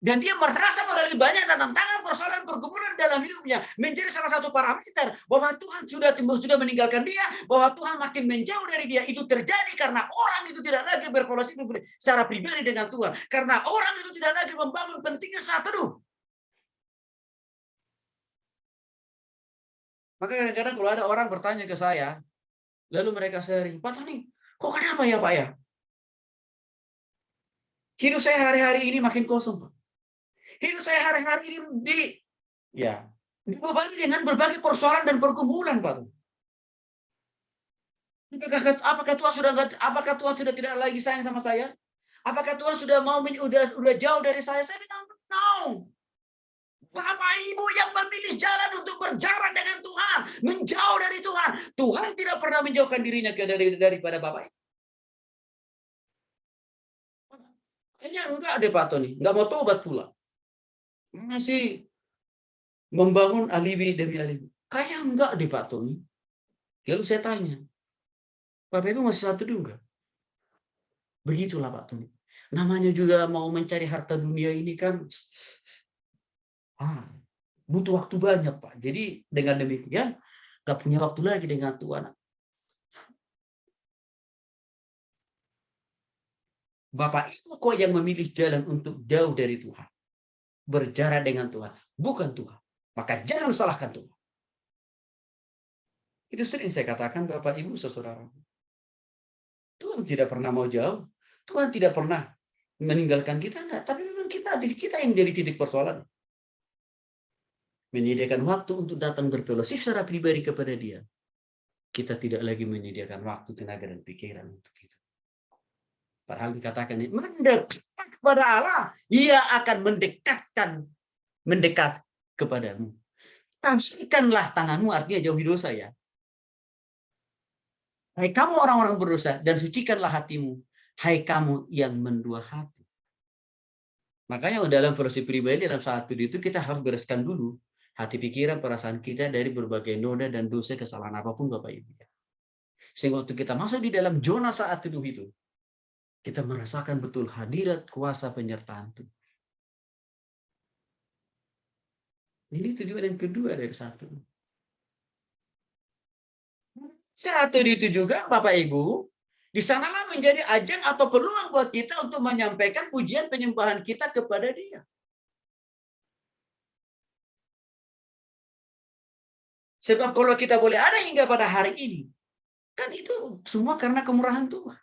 Dan dia merasa melalui banyak tantangan, persoalan, pergumulan dalam hidupnya menjadi salah satu parameter bahwa Tuhan sudah meninggalkan dia, bahwa Tuhan makin menjauh dari dia. Itu terjadi karena orang itu tidak lagi berrelasi secara pribadi dengan Tuhan. Karena orang itu tidak lagi membangun pentingnya saat teduh. Maka kadang-kadang kalau ada orang bertanya ke saya, lalu mereka sering, Pak Tony, kok kenapa ya Pak ya? Hidup saya hari-hari ini makin kosong, Pak. Hidup saya hari-hari ini dibebani dengan berbagai persoalan dan pergumulan, Pak. Apakah Tuhan sudah tidak lagi sayang sama saya? Apakah Tuhan sudah udah jauh dari saya? Saya bilang, no. Bapak Ibu yang memilih jalan untuk berjalan dengan Tuhan, menjauh dari Tuhan. Tuhan tidak pernah menjauhkan dirinya daripada Bapak Ibu. Kayaknya enggak deh Pak Tony, enggak mau tobat pula. Masih membangun alibi demi alibi. Kayaknya enggak deh Pak Tony. Lalu saya tanya, Bapak Ibu masih satu juga? Begitulah Pak Tony. Namanya juga mau mencari harta dunia ini kan butuh waktu banyak Pak. Jadi dengan demikian enggak punya waktu lagi dengan Tuhan. Bapak Ibu kok yang memilih jalan untuk jauh dari Tuhan. Berjarak dengan Tuhan, bukan Tuhan. Maka jangan salahkan Tuhan. Itu sering saya katakan Bapak Ibu saudara. Tuhan tidak pernah mau jauh. Tuhan tidak pernah meninggalkan kita, enggak. Tapi memang kita yang jadi titik persoalan. Menyediakan waktu untuk datang berfellowship secara pribadi kepada Dia. Kita tidak lagi menyediakan waktu, tenaga, dan pikiran untuk itu. Padahal dikatakan mendekat kepada Allah, Ia akan mendekat kepadamu. Kasihkanlah tanganmu, artinya jauhi dosa ya. Hai kamu orang-orang berdosa, dan sucikanlah hatimu. Hai kamu yang mendua hati. Makanya dalam fellowship pribadi, dalam saat itu kita harus bereskan dulu hati pikiran, perasaan kita dari berbagai noda dan dosa, kesalahan apapun Bapak Ibu. Sehingga waktu kita masuk di dalam zona saat teduh itu, kita merasakan betul hadirat kuasa penyertaan Tuhan. Ini tujuan yang kedua dari satu. Saat itu juga Bapak Ibu, di sanalah menjadi ajang atau peluang buat kita untuk menyampaikan pujian penyembahan kita kepada Dia. Sebab kalau kita boleh ada hingga pada hari ini, kan itu semua karena kemurahan Tuhan.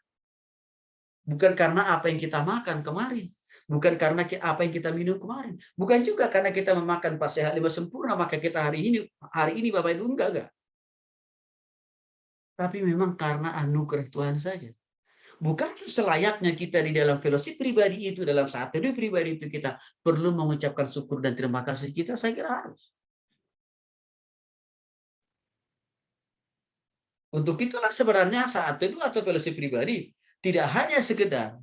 Bukan karena apa yang kita makan kemarin. Bukan karena apa yang kita minum kemarin. Bukan juga karena kita memakan pas sehat lima sempurna, maka kita hari ini Bapak Ibu enggak. Tapi memang karena anugerah Tuhan saja. Bukan selayaknya kita di dalam fellowship pribadi itu, dalam saat teduh pribadi itu kita perlu mengucapkan syukur dan terima kasih kita, saya kira harus. Untuk itulah sebenarnya saat teduh atau fellowship pribadi tidak hanya sekedar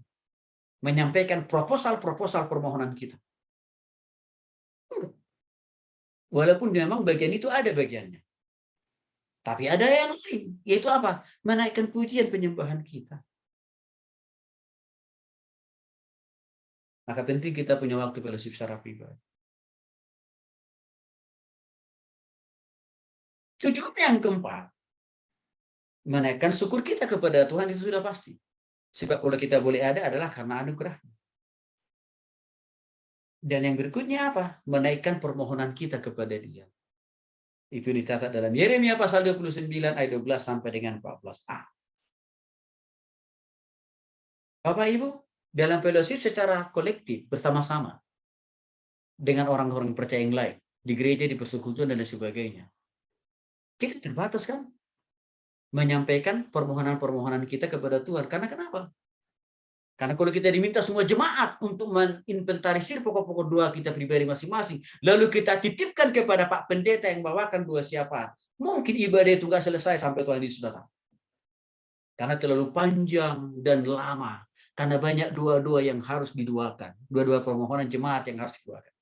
menyampaikan proposal permohonan kita. Walaupun memang bagian itu ada bagiannya. Tapi ada yang lain, yaitu apa? Menaikkan pujian penyembahan kita. Maka penting kita punya waktu fellowship secara pribadi. Tujuan yang keempat, menaikkan syukur kita kepada Tuhan itu sudah pasti. Sebab kalau kita boleh ada adalah karena anugerah. Dan yang berikutnya apa? Menaikkan permohonan kita kepada Dia. Itu dicatat dalam Yeremia pasal 29 ayat 12 sampai dengan 14a. Bapak Ibu, dalam fellowship secara kolektif bersama-sama dengan orang-orang percaya yang lain di gereja, di persekutuan dan sebagainya, kita terbatas kan menyampaikan permohonan-permohonan kita kepada Tuhan. Karena kenapa? Karena kalau kita diminta semua jemaat untuk meninventarisir pokok-pokok doa kita pribadi masing-masing, lalu kita titipkan kepada Pak Pendeta yang bawakan doa siapa, mungkin ibadah itu nggak selesai sampai Tuhan Yesus datang. Karena terlalu panjang dan lama. Karena banyak doa-doa yang harus didoakan. Doa-doa permohonan jemaat yang harus didoakan.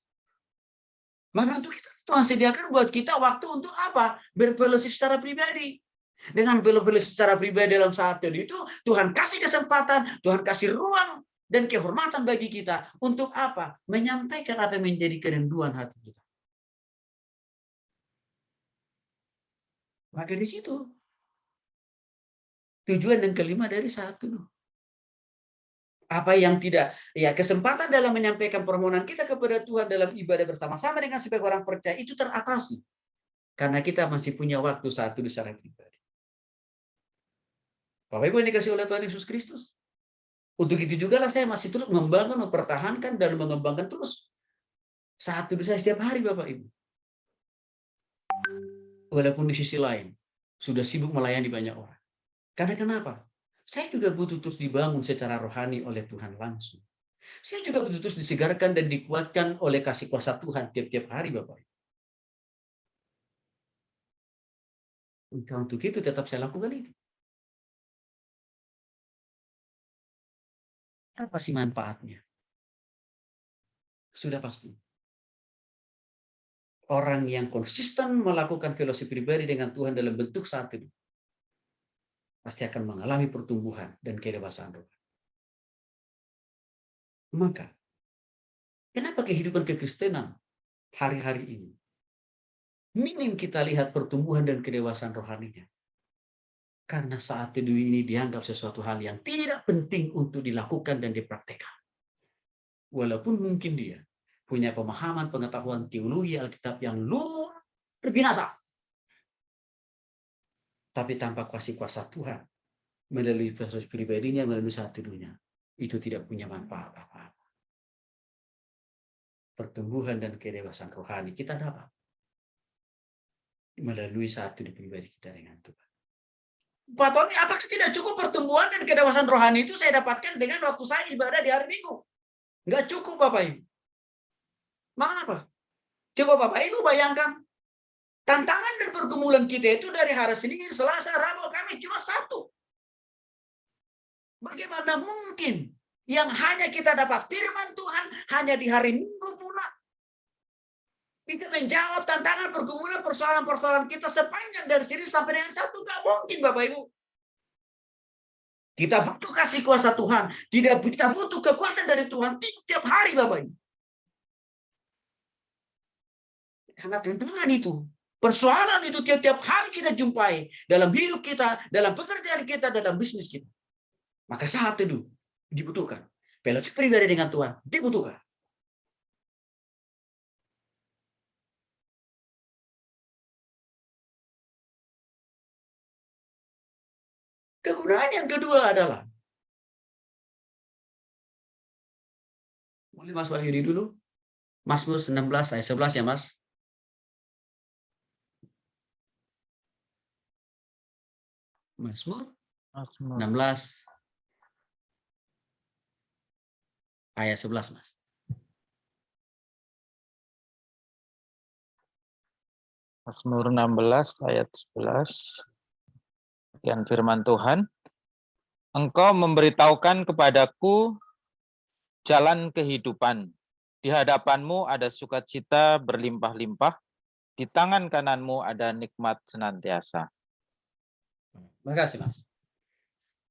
Maka untuk kita, Tuhan sediakan buat kita waktu untuk apa? Berfellowship secara pribadi. Dengan fellowship secara pribadi dalam saat itu, Tuhan kasih kesempatan, Tuhan kasih ruang dan kehormatan bagi kita. Untuk apa? Menyampaikan apa yang menjadi kerinduan hati kita. Maka di situ, tujuan yang kelima dari satu. Apa yang tidak, ya kesempatan dalam menyampaikan permohonan kita kepada Tuhan dalam ibadah bersama-sama dengan sebagai orang percaya itu teratasi. Karena kita masih punya waktu satu secara pribadi. Bapak Ibu yang dikasih oleh Tuhan Yesus Kristus. Untuk itu juga lah saya masih terus membangun, mempertahankan, dan mengembangkan terus. Satu saya setiap hari Bapak Ibu. Walaupun di sisi lain, sudah sibuk melayani banyak orang. Karena kenapa? Saya juga butuh terus dibangun secara rohani oleh Tuhan langsung. Saya juga butuh terus disegarkan dan dikuatkan oleh kasih kuasa Tuhan tiap-tiap hari Bapak. Untuk itu tetap saya lakukan itu. Apa sih manfaatnya? Sudah pasti. Orang yang konsisten melakukan fellowship pribadi dengan Tuhan dalam bentuk satu pasti akan mengalami pertumbuhan dan kedewasaan rohani. Maka, kenapa kehidupan kekristenan hari-hari ini minim kita lihat pertumbuhan dan kedewasaan rohaninya? Karena saat teduh ini dianggap sesuatu hal yang tidak penting untuk dilakukan dan dipraktekkan. Walaupun mungkin dia punya pemahaman, pengetahuan teologi Alkitab yang luar biasa. Tapi tanpa kasih kuasa Tuhan, melalui proses pribadinya, melalui saat teduhnya, itu tidak punya manfaat apa-apa. Pertumbuhan dan kedewasaan rohani kita dapat melalui saat teduh pribadi kita dengan Tuhan. Pak Tony, apakah tidak cukup pertumbuhan dan kedewasaan rohani itu saya dapatkan dengan waktu saya ibadah di hari Minggu? Nggak cukup, Bapak Ibu. Mengapa? Coba Bapak Ibu bayangkan, tantangan dan pergumulan kita itu dari hari Senin, Selasa, Rabu, Kamis cuma satu. Bagaimana mungkin yang hanya kita dapat firman Tuhan hanya di hari Minggu pula? Kita menjawab tantangan, pergumulan, persoalan-persoalan kita sepanjang dari sini sampai dengan Sabtu. Nggak mungkin, Bapak Ibu. Kita butuh kasih kuasa Tuhan. Kita butuh kekuatan dari Tuhan tiap hari, Bapak Ibu. Karena tantangan itu, persoalan itu tiap-tiap hari kita jumpai dalam hidup kita, dalam pekerjaan kita, dalam bisnis kita. Maka saat itu dibutuhkan. Fellowship pribadi dengan Tuhan dibutuhkan. Kegunaan yang kedua adalah, boleh Mas Wahyudi dulu? Mazmur 16 ayat 11 ya Mas. Mazmur 16 ayat 11 Mas. Mazmur 16 ayat 11. Sekian firman Tuhan. Engkau memberitahukan kepadaku jalan kehidupan. Di hadapanmu ada sukacita berlimpah-limpah. Di tangan kananmu ada nikmat senantiasa. Terima kasih Mas.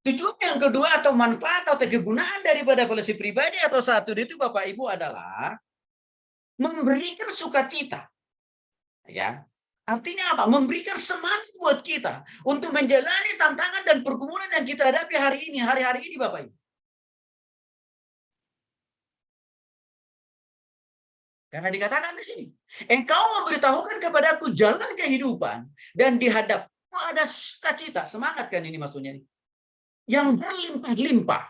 Tujuan yang kedua atau manfaat atau kegunaan daripada fellowship pribadi atau satu itu Bapak Ibu adalah memberikan sukacita. Ya. Artinya apa? Memberikan semangat buat kita untuk menjalani tantangan dan pergumulan yang kita hadapi hari ini Bapak Ibu. Karena dikatakan di sini, engkau memberitahukan kepadaku jalan kehidupan dan di hadapmu ada sukacita, semangat kan ini maksudnya. Yang berlimpah-limpah.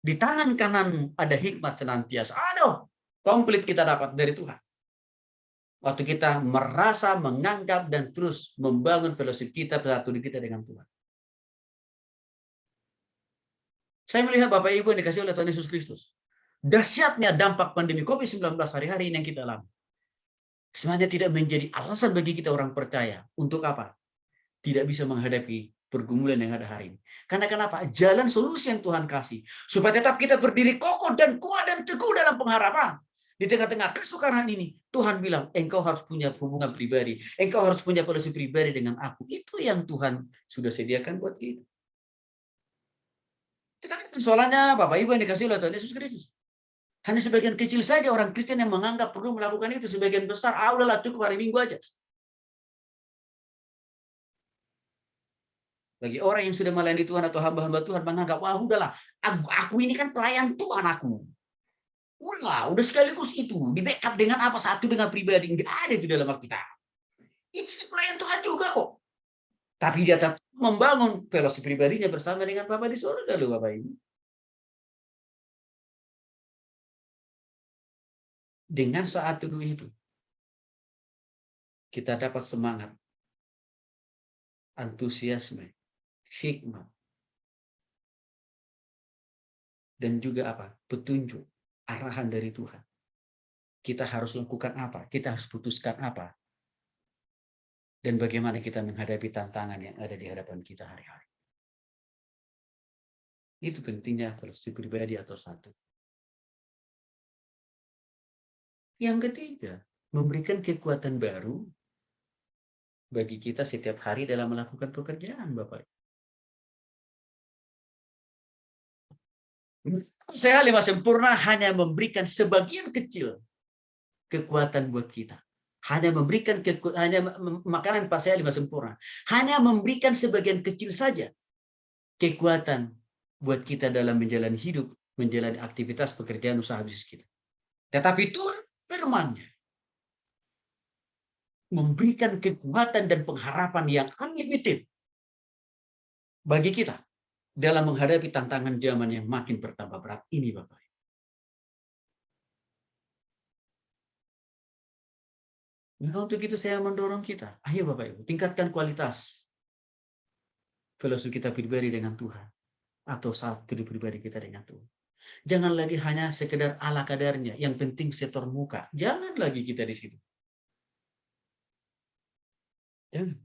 Di tangan kananmu ada hikmat senantiasa. Aduh, komplit kita dapat dari Tuhan. Waktu kita merasa, menganggap, dan terus membangun fellowship kita, persatuan kita dengan Tuhan. Saya melihat Bapak Ibu yang dikasih oleh Tuhan Yesus Kristus. Dahsyatnya dampak pandemi COVID-19 hari-hari ini yang kita alami. Sebenarnya tidak menjadi alasan bagi kita orang percaya. Untuk apa? Tidak bisa menghadapi pergumulan yang ada hari ini. Karena kenapa? Jalan solusi yang Tuhan kasih. Supaya tetap kita berdiri kokoh dan kuat dan teguh dalam pengharapan. Di tengah-tengah kesukaran ini, Tuhan bilang, engkau harus punya hubungan pribadi. Engkau harus punya fellowship pribadi dengan aku. Itu yang Tuhan sudah sediakan buat kita. Tetapi persoalannya, Bapak Ibu yang dikasih oleh Tuhan Yesus Kristus. Hanya sebagian kecil saja orang Kristen yang menganggap perlu melakukan itu. Sebagian besar, udahlah cukup hari Minggu aja. Bagi orang yang sudah melayani Tuhan atau hamba-hamba Tuhan menganggap, wah udahlah, aku ini kan pelayan Tuhan aku. Udah sekaligus itu, di backup dengan apa, satu dengan pribadi. Enggak ada itu dalam Alkitab. Ini pelayan Tuhan juga kok. Tapi dia tetap membangun fellowship pribadinya bersama dengan Bapa di surga loh Bapak Ibu. Dengan saat teduh itu, kita dapat semangat, antusiasme, hikmat, dan juga apa? Petunjuk, arahan dari Tuhan. Kita harus lakukan apa? Kita harus putuskan apa? Dan bagaimana kita menghadapi tantangan yang ada di hadapan kita hari-hari. Itu pentingnya fellowship pribadi atau satu. Yang ketiga, memberikan kekuatan baru bagi kita setiap hari dalam melakukan pekerjaan, Bapak. Saya lima sempurna hanya memberikan sebagian kecil kekuatan buat kita. Hanya memberikan makanan pas saya lima sempurna. Hanya memberikan sebagian kecil saja kekuatan buat kita dalam menjalani hidup, menjalani aktivitas pekerjaan usaha bisnis kita. Tetapi Tuhan firman-Nya memberikan kekuatan dan pengharapan yang unlimited bagi kita dalam menghadapi tantangan zaman yang makin bertambah berat ini, Bapak. Maka untuk itu saya mendorong kita, ayo Bapak Ibu, tingkatkan kualitas fellowship kita pribadi dengan Tuhan atau satu pribadi kita dengan Tuhan. Jangan lagi hanya sekedar ala kadarnya, yang penting setor muka. Jangan lagi kita di situ. Jangan.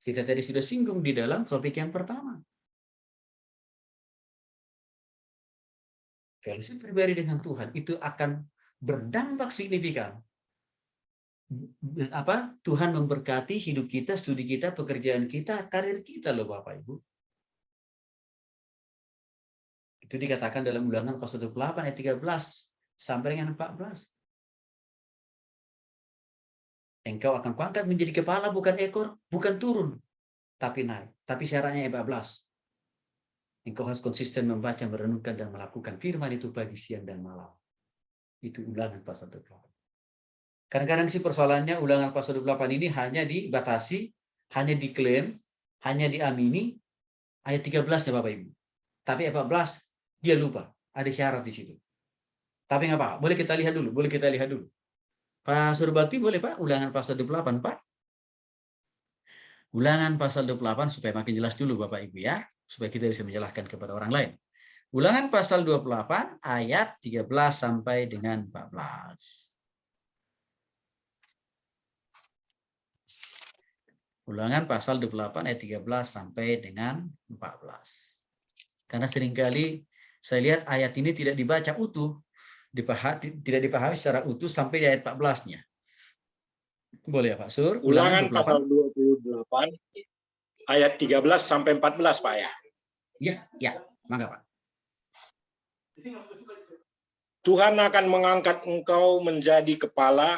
Kita tadi sudah singgung di dalam topik yang pertama. Fellowship pribadi dengan Tuhan itu akan berdampak signifikan. Tuhan memberkati hidup kita, studi kita, pekerjaan kita, karir kita loh Bapak Ibu. Itu dikatakan dalam Ulangan pasal 28 ayat 13 sampai dengan 14. Engkau akan kuangkat menjadi kepala bukan ekor, bukan turun, tapi naik. Tapi syaratnya ayat 14. Engkau harus konsisten membaca, merenungkan, dan melakukan firman itu pagi, siang, dan malam. Itu Ulangan pasal 28. Kadang-kadang sih persoalannya Ulangan pasal 28 ini hanya dibatasi, hanya diklaim, hanya diamini, ayat 13 ya Bapak Ibu. Tapi ayat 14, dia lupa. Ada syarat di situ. Tapi nggak apa-apa, boleh kita lihat dulu. Pak Surbakti boleh Pak, Ulangan pasal 28 Pak. Ulangan pasal 28 supaya makin jelas dulu Bapak Ibu ya. Supaya kita bisa menjelaskan kepada orang lain. Ulangan pasal 28 ayat 13 sampai dengan 14. Ulangan pasal 28 ayat 13 sampai dengan 14. Karena seringkali saya lihat ayat ini tidak dibaca utuh, tidak dipahami secara utuh sampai di ayat 14-nya. Boleh ya Pak Sur? Ulangan 28. pasal 28 ayat 13 sampai 14 Pak ya. Ya, mangga Pak. Tuhan akan mengangkat engkau menjadi kepala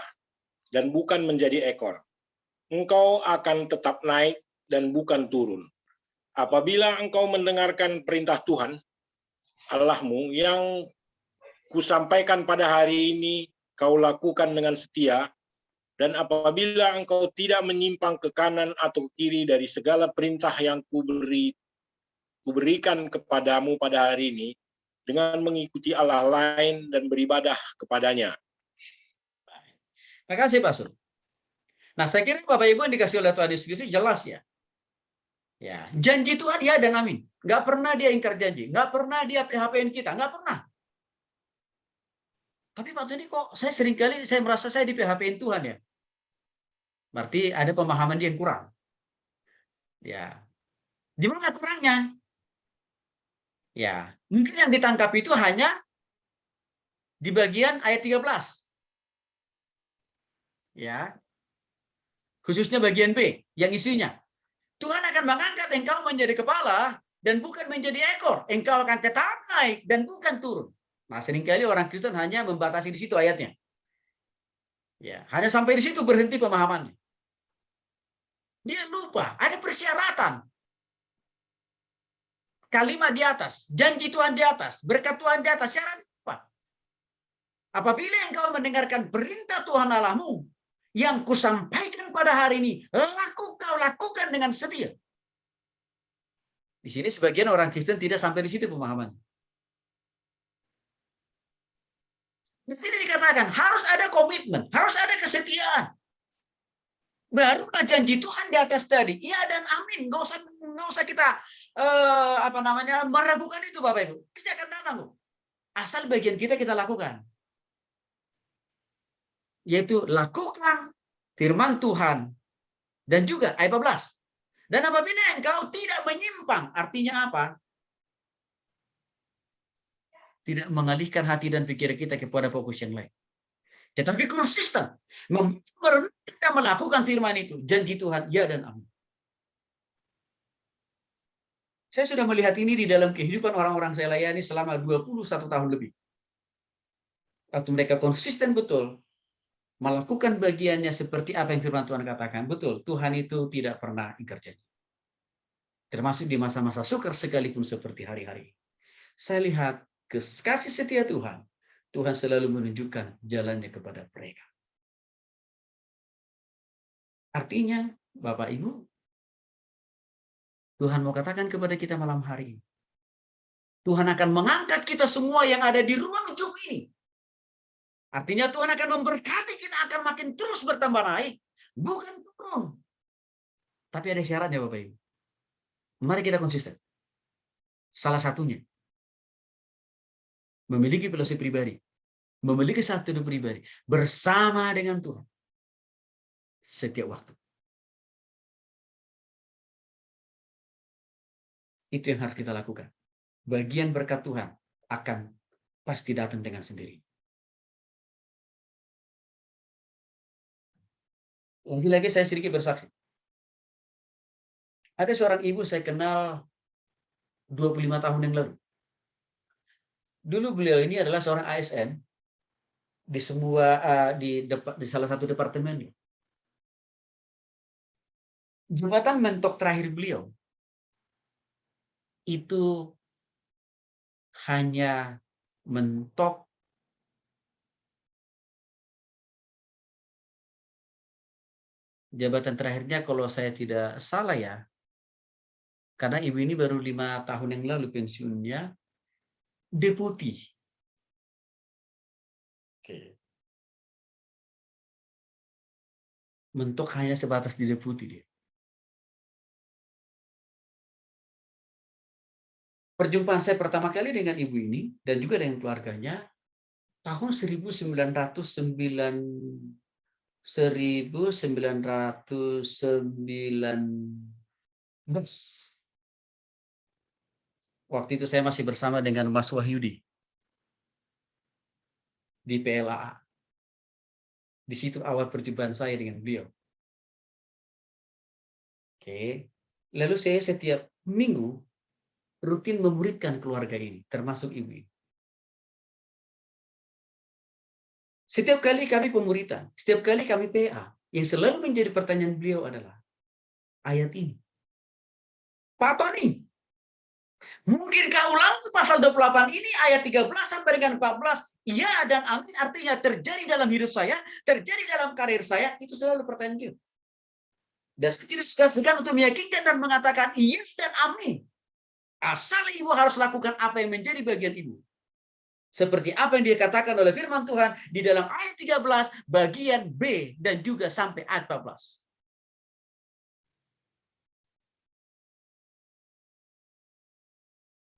dan bukan menjadi ekor. Engkau akan tetap naik dan bukan turun. Apabila engkau mendengarkan perintah Tuhan Allahmu yang kusampaikan pada hari ini, kau lakukan dengan setia, dan apabila engkau tidak menyimpang ke kanan atau ke kiri dari segala perintah yang kuberikan kepadamu pada hari ini, dengan mengikuti Allah lain dan beribadah kepadanya. Terima kasih Pak Sur. Nah, saya kira Bapak Ibu yang dikasih oleh Tuhan Yesus Kristus jelas ya. Ya, janji Tuhan ya dan amin. Nggak pernah dia ingkar janji, nggak pernah dia PHP-in kita, nggak pernah. Tapi waktu ini kok saya seringkali saya merasa saya di PHP-in Tuhan ya. Berarti ada pemahaman dia yang kurang. Ya, di mana kurangnya? Ya, mungkin yang ditangkap itu hanya di bagian ayat 13. Ya. Khususnya bagian B yang isinya Tuhan akan mengangkat engkau menjadi kepala dan bukan menjadi ekor. Engkau akan tetap naik dan bukan turun. Nah, seringkali orang Kristen hanya membatasi di situ ayatnya. Ya, hanya sampai di situ berhenti pemahamannya. Dia lupa ada persyaratan. Kalimat di atas, janji Tuhan di atas, berkat Tuhan di atas, syarat apa? Apabila engkau mendengarkan perintah Tuhan Allahmu yang kusampaikan pada hari ini, kau lakukan dengan setia. Di sini sebagian orang Kristen tidak sampai di situ pemahaman. Di sini dikatakan harus ada komitmen, harus ada kesetiaan. Barulah janji Tuhan di atas tadi, iya dan amin. Nggak usah kita meragukan itu Bapak Ibu. Pasti akan datang loh. Asal bagian kita lakukan. Yaitu lakukan firman Tuhan. Dan juga ayat 14. Dan apabila engkau tidak menyimpang, artinya apa? Tidak mengalihkan hati dan pikiran kita kepada fokus yang lain. Tetapi konsisten. Kita melakukan firman itu. Janji Tuhan, ya dan amin. Saya sudah melihat ini di dalam kehidupan orang-orang saya layani selama 21 tahun lebih. Waktu mereka konsisten betul melakukan bagiannya seperti apa yang firman Tuhan katakan. Betul, Tuhan itu tidak pernah ingkar janji. Termasuk di masa-masa sukar sekalipun seperti hari-hari. Saya lihat kasih setia Tuhan. Tuhan selalu menunjukkan jalannya kepada mereka. Artinya, Bapak Ibu, Tuhan mau katakan kepada kita malam hari ini. Tuhan akan mengangkat kita semua yang ada di ruang Zoom ini. Artinya Tuhan akan memberkati kita akan makin terus bertambah naik. Bukan turun. Tapi ada syaratnya Bapak Ibu. Mari kita konsisten. Salah satunya. Memiliki filosofi pribadi. Memiliki satu hidup pribadi. Bersama dengan Tuhan. Setiap waktu. Itu yang harus kita lakukan. Bagian berkat Tuhan akan pasti datang dengan sendiri. Lagi-lagi saya sedikit bersaksi. Ada seorang ibu saya kenal 25 tahun yang lalu. Dulu beliau ini adalah seorang ASN di di salah satu departemen. Jabatan mentok terakhir beliau itu hanya mentok jabatan terakhirnya kalau saya tidak salah ya, karena ibu ini baru 5 tahun yang lalu pensiunnya, deputi. Oke. Mentok hanya sebatas di deputi dia. Perjumpaan saya pertama kali dengan ibu ini dan juga dengan keluarganya tahun 1919. Waktu itu saya masih bersama dengan Mas Wahyudi di PLAA. Di situ awal perjumpaan saya dengan beliau. Oke. Lalu saya setiap minggu rutin memuridkan keluarga ini, termasuk ibu ini. Setiap kali kami pemuritan, setiap kali kami PA, yang selalu menjadi pertanyaan beliau adalah ayat ini. Pak Tony, mungkinkah ulang pasal 28 ini ayat 13 sampai dengan 14? Ya dan amin artinya terjadi dalam hidup saya, terjadi dalam karir saya, itu selalu pertanyaan beliau. Dan saya tidak segan untuk meyakinkan dan mengatakan yes dan amin. Asal ibu harus lakukan apa yang menjadi bagian ibu. Seperti apa yang dikatakan oleh firman Tuhan di dalam ayat 13 bagian B dan juga sampai ayat 14.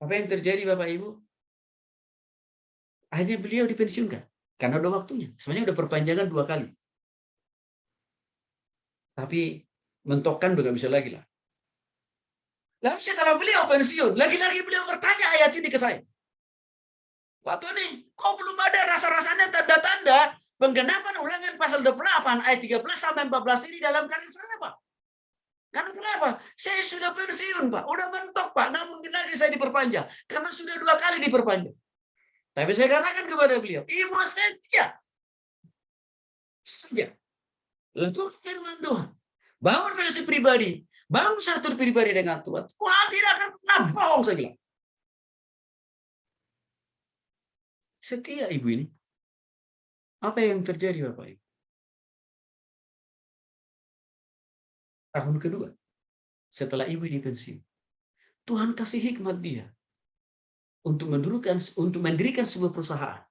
Apa yang terjadi Bapak Ibu? Akhirnya beliau dipensiunkan karena udah waktunya. Sebenarnya udah perpanjangan 2 kali. Tapi mentokkan udah gak bisa lagi lah. Lalu setelah beliau pensiun, lagi-lagi beliau bertanya ayat ini ke saya. Pak Tony, kok belum ada rasa-rasanya tanda-tanda penggenapan ulangan pasal 28 ayat 13 sampai 14 ini dalam karir saya, Pak? Karena kenapa? Saya sudah pensiun, Pak. Udah mentok, Pak. Nggak mungkin lagi saya diperpanjang. Karena sudah 2 kali diperpanjang. Tapi saya katakan kepada beliau, ibu saja. Lalu firman Tuhan. Bangun relasi pribadi. Bangun satu pribadi dengan Tuhan. Tuhan tidak akan pernah bohong, saya bilang. Setia ibu ini. Apa yang terjadi Bapak Ibu? Tahun kedua, setelah ibu ini pensiun, Tuhan kasih hikmat dia untuk mendirikan sebuah perusahaan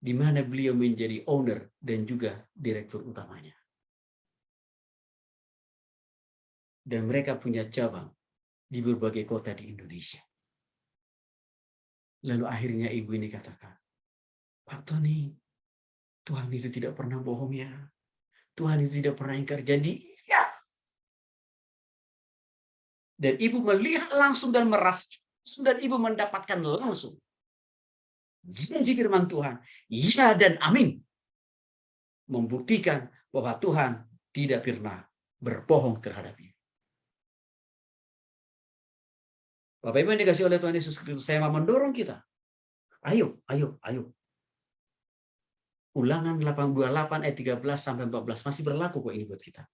di mana beliau menjadi owner dan juga direktur utamanya. Dan mereka punya cabang di berbagai kota di Indonesia. Lalu akhirnya ibu ini katakan, Pak Tony, Tuhan itu tidak pernah bohong ya. Tuhan itu tidak pernah ingkar janji. Ya. Dan ibu melihat langsung dan merasakan dan ibu mendapatkan langsung janji firman Tuhan. Ya dan amin. Membuktikan bahwa Tuhan tidak pernah berbohong terhadap ibu. Bapak Ibu yang dikasih oleh Tuhan Yesus Kristus, saya mau mendorong kita. Ayo. Ulangan 28 ayat 13 sampai 14 masih berlaku kok ini buat kita.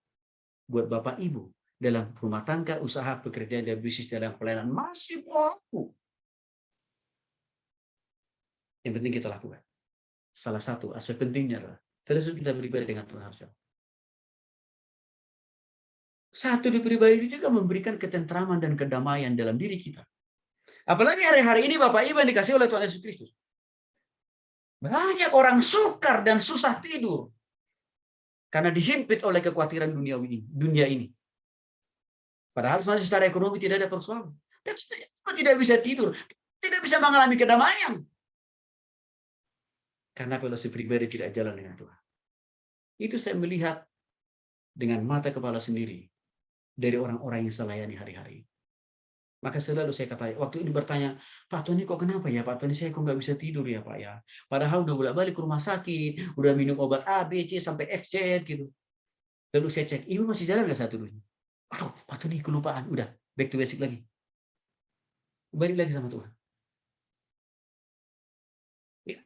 Buat Bapak Ibu dalam rumah tangga, usaha, pekerjaan, dan bisnis dalam pelayanan masih berlaku. Yang penting kita lakukan. Salah satu aspek pentingnya adalah terus kita beribadah dengan Tuhan. Satu di pribadi itu juga memberikan ketentraman dan kedamaian dalam diri kita. Apalagi hari-hari ini Bapak Ibu yang dikasih oleh Tuhan Yesus Kristus. Banyak orang sukar dan susah tidur karena dihimpit oleh kekhawatiran dunia ini. Padahal secara ekonomi tidak ada persoalan. Tidak bisa tidur, tidak bisa mengalami kedamaian. Karena filosofi pribadi tidak jalan dengan Tuhan. Itu saya melihat dengan mata kepala sendiri dari orang-orang yang saya layani hari-hari. Maka selalu saya kata, waktu ini bertanya, Pak Tony kok kenapa ya Pak Tony, saya kok nggak bisa tidur ya Pak ya. Padahal udah bolak-balik ke rumah sakit, udah minum obat A, B, C sampai F, Z gitu. Lalu saya cek, ibu masih jalan nggak satu dulu? Aduh Pak Tony kelupaan, udah back to basic lagi. Balik lagi sama Tuhan. Ya.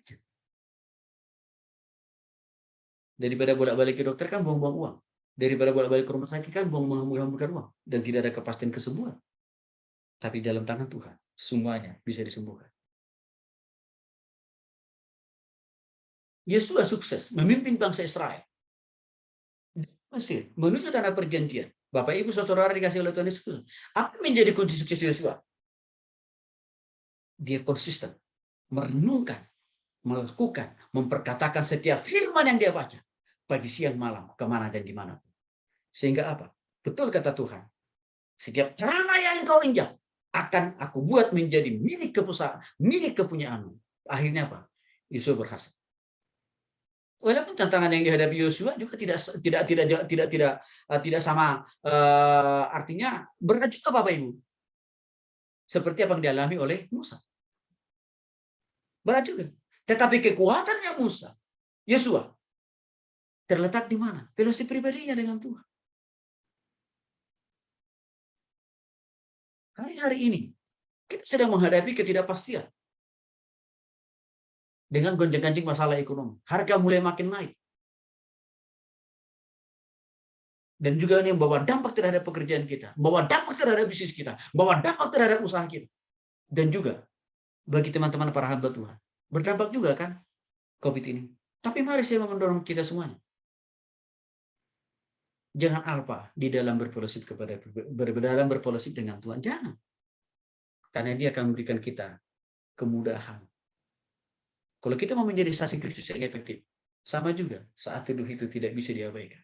Daripada bolak-balik ke dokter kan buang-buang uang. Daripada bolak-balik ke rumah sakit kan buang-buang uang. Dan tidak ada kepastian kesembuhan. Tapi dalam tangan Tuhan, semuanya bisa disembuhkan. Yesus sukses memimpin bangsa Israel. Mesir, menuju tanah perjanjian. Bapak Ibu saudara dikasih oleh Tuhan Yesus. Apa menjadi kunci sukses Yesus? Dia konsisten, merenungkan, melakukan, memperkatakan setiap firman yang dia baca. Pagi, siang, malam, kemana dan di mana. Sehingga apa? Betul kata Tuhan. Setiap tanah yang kau injak, akan aku buat menjadi milik kepunyaanmu. Akhirnya apa? Yosua berhasil. Walaupun tantangan yang dihadapi Yosua juga tidak sama artinya berat juga Bapak Ibu. Seperti apa yang dialami oleh Musa. Berat juga. Tetapi kekuatannya Yosua terletak di mana? Fellowship pribadinya dengan Tuhan. Hari-hari ini kita sedang menghadapi ketidakpastian. Dengan gonjang-ganjing masalah ekonomi. Harga mulai makin naik. Dan juga ini membawa dampak terhadap pekerjaan kita. Membawa dampak terhadap bisnis kita. Membawa dampak terhadap usaha kita. Dan juga bagi teman-teman para hamba Tuhan. Berdampak juga kan COVID ini. Tapi mari saya mendorong kita semuanya. Jangan alpa di dalam berfellowship dalam berfellowship dengan Tuhan. Jangan. Karena dia akan memberikan kita kemudahan. Kalau kita mau menjadi saksi Kristus yang efektif, sama juga saat teduh itu tidak bisa diabaikan.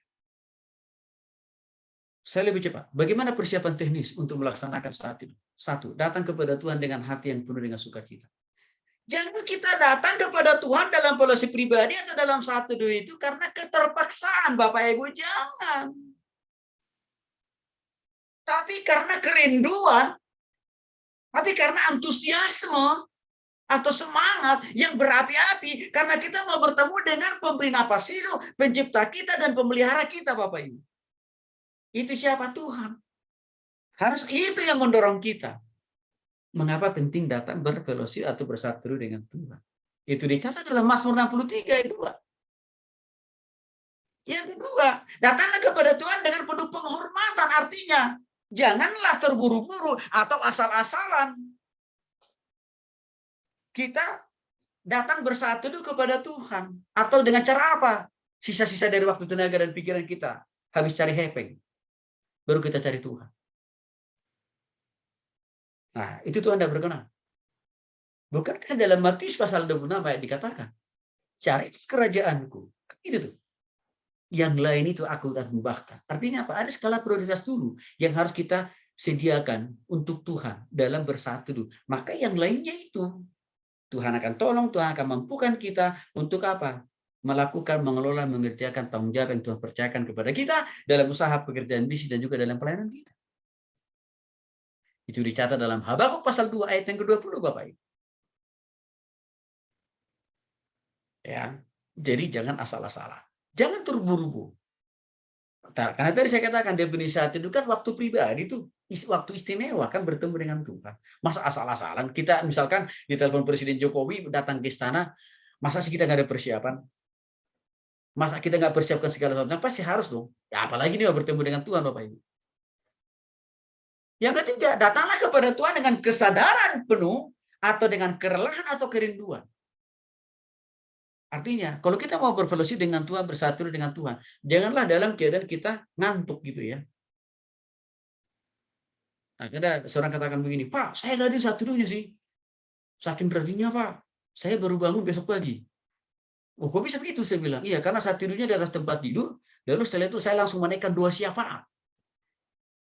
Saya lebih cepat. Bagaimana persiapan teknis untuk melaksanakan saat itu? 1. Datang kepada Tuhan dengan hati yang penuh dengan sukacita. Jangan kita datang kepada Tuhan dalam fellowship pribadi atau dalam saat teduh itu karena keterpaksaan, Bapak Ibu. Jangan. Tapi karena kerinduan, tapi karena antusiasme, atau semangat yang berapi-api karena kita mau bertemu dengan pemberi napas hidup, pencipta kita dan pemelihara kita, Bapak Ibu. Itu siapa? Tuhan. Harus itu yang mendorong kita. Mengapa penting datang berfellowship atau bersatu dengan Tuhan? Itu dicatat dalam Mazmur 63 ayat 2. Yang kedua, datanglah kepada Tuhan dengan penuh penghormatan. Artinya, janganlah terburu-buru atau asal-asalan. Kita datang bersatu kepada Tuhan. Atau dengan cara apa? Sisa-sisa dari waktu, tenaga, dan pikiran kita. Habis cari hepeng. Baru kita cari Tuhan. Nah, itu Tuhan tidak berkenan. Bukankah dalam Matius pasal 26 ayat dikatakan, cari kerajaanku. Itu tuh. Yang lain itu aku akan tambahkan. Artinya apa? Ada skala prioritas dulu yang harus kita sediakan untuk Tuhan dalam bersatu dulu. Maka yang lainnya itu Tuhan akan tolong, Tuhan akan mampukan kita untuk apa? Melakukan, mengelola, mengerjakan tanggung jawab yang Tuhan percayakan kepada kita dalam usaha pekerjaan bisnis dan juga dalam pelayanan kita. Itu dicatat dalam Habakuk pasal 2 ayat yang ke-20, Bapak Ibu. Ya, jadi jangan asal-asalan. Jangan terburu-buru. Karena tadi saya katakan definisi saat itu kan waktu pribadi itu waktu istimewa kan bertemu dengan Tuhan. Masa asal-asalan kita misalkan ditelepon Presiden Jokowi datang ke istana, masa sih kita nggak ada persiapan? Masa kita nggak persiapkan segala sesuatu? Pasti harus dong. Ya, apalagi nih bertemu dengan Tuhan, Bapak Ibu. Yang ketiga, datanglah kepada Tuhan dengan kesadaran penuh atau dengan kerelahan atau kerinduan. Artinya, kalau kita mau berfellowship dengan Tuhan, bersatu dengan Tuhan, janganlah dalam keadaan kita ngantuk gitu ya. Nah, ada seorang katakan begini, Pak, saya rajin saat tidurnya sih. Saking rajinnya, Pak. Saya baru bangun besok pagi. Oh, kok bisa begitu? Saya bilang, iya, karena saat tidurnya di atas tempat tidur, lalu setelah itu saya langsung menaikkan 2 syafaat.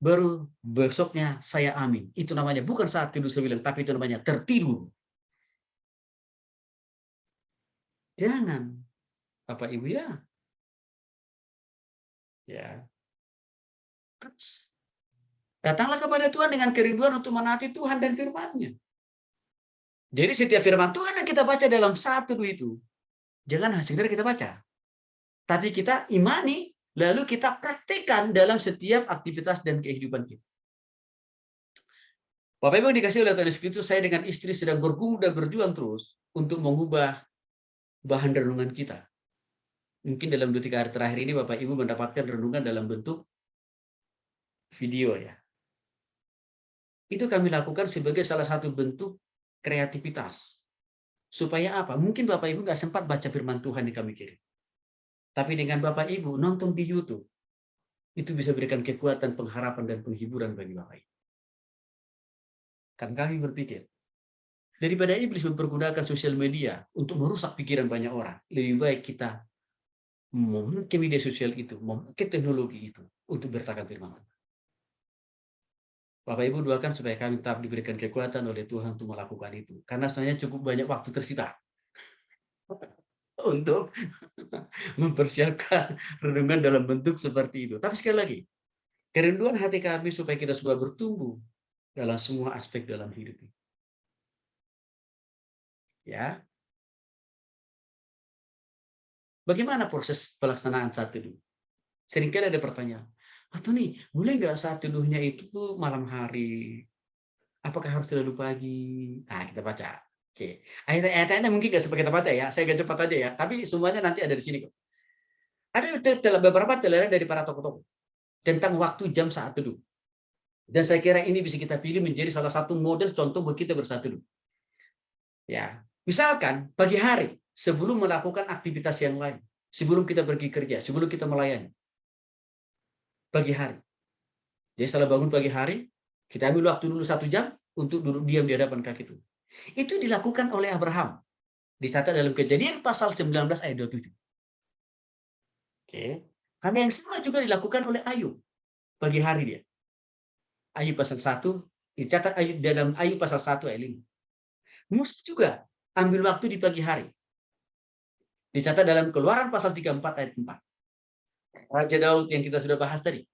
Baru besoknya saya amin. Itu namanya bukan saat tidur saya bilang, tapi itu namanya tertidur. Jangan, Bapak Ibu ya. Ya. Terus datanglah kepada Tuhan dengan kerinduan untuk menaati Tuhan dan firman-Nya. Jadi setiap firman Tuhan yang kita baca dalam satu itu, jangan sekedar kita baca. Tapi kita imani, lalu kita praktikkan dalam setiap aktivitas dan kehidupan kita. Bapak Ibu yang dikasih oleh Tuhan Yesus Kristus, saya dengan istri sedang bergumul dan berjuang terus untuk mengubah bahan renungan kita. Mungkin dalam 2-3 hari terakhir ini Bapak Ibu mendapatkan renungan dalam bentuk video ya. Itu kami lakukan sebagai salah satu bentuk kreativitas. Supaya apa? Mungkin Bapak Ibu nggak sempat baca firman Tuhan yang kami kirim. Tapi dengan Bapak Ibu nonton di YouTube, itu bisa berikan kekuatan, pengharapan, dan penghiburan bagi Bapak Ibu. Kan kami berpikir, daripada iblis mempergunakan sosial media untuk merusak pikiran banyak orang, lebih baik kita memakai media sosial itu, memakai teknologi itu untuk bertakan firman. Bapak Ibu doakan supaya kami tetap diberikan kekuatan oleh Tuhan untuk melakukan itu. Karena sebenarnya cukup banyak waktu tersita untuk mempersiapkan renungan dalam bentuk seperti itu. Tapi sekali lagi, kerinduan hati kami supaya kita semua bertumbuh dalam semua aspek dalam hidup ini. Ya. bagaimana proses pelaksanaan saat teduh? Seringkali ada pertanyaan, atau nih, boleh nggak saat teduhnya itu malam hari? Apakah harus selalu pagi? Nah, kita baca. Oke. Ayat-ayatnya mungkin nggak sempat kita baca ya. Saya agak cepat aja ya. Tapi semuanya nanti ada di sini kok. Ada beberapa telereng dari para tokoh-tokoh tentang waktu jam saat teduh. Dan saya kira ini bisa kita pilih menjadi salah satu model contoh buat kita bersaat teduh. Ya, misalkan pagi hari sebelum melakukan aktivitas yang lain, sebelum kita pergi kerja, sebelum kita melayani, pagi hari. Jadi setelah bangun pagi hari, kita ambil waktu dulu 1 jam untuk duduk diam di hadapan kaki Tuhan. Itu dilakukan oleh Abraham. Dicatat dalam Kejadian pasal 19 ayat 27. Oke. Karena yang sama juga dilakukan oleh Ayub. Pagi hari dia. Ayub pasal 1, dicatat dalam Ayub pasal 1 ayat 5. Musa juga ambil waktu di pagi hari. Dicatat dalam Keluaran pasal 34 ayat 4. Raja Daud yang kita sudah bahas tadi.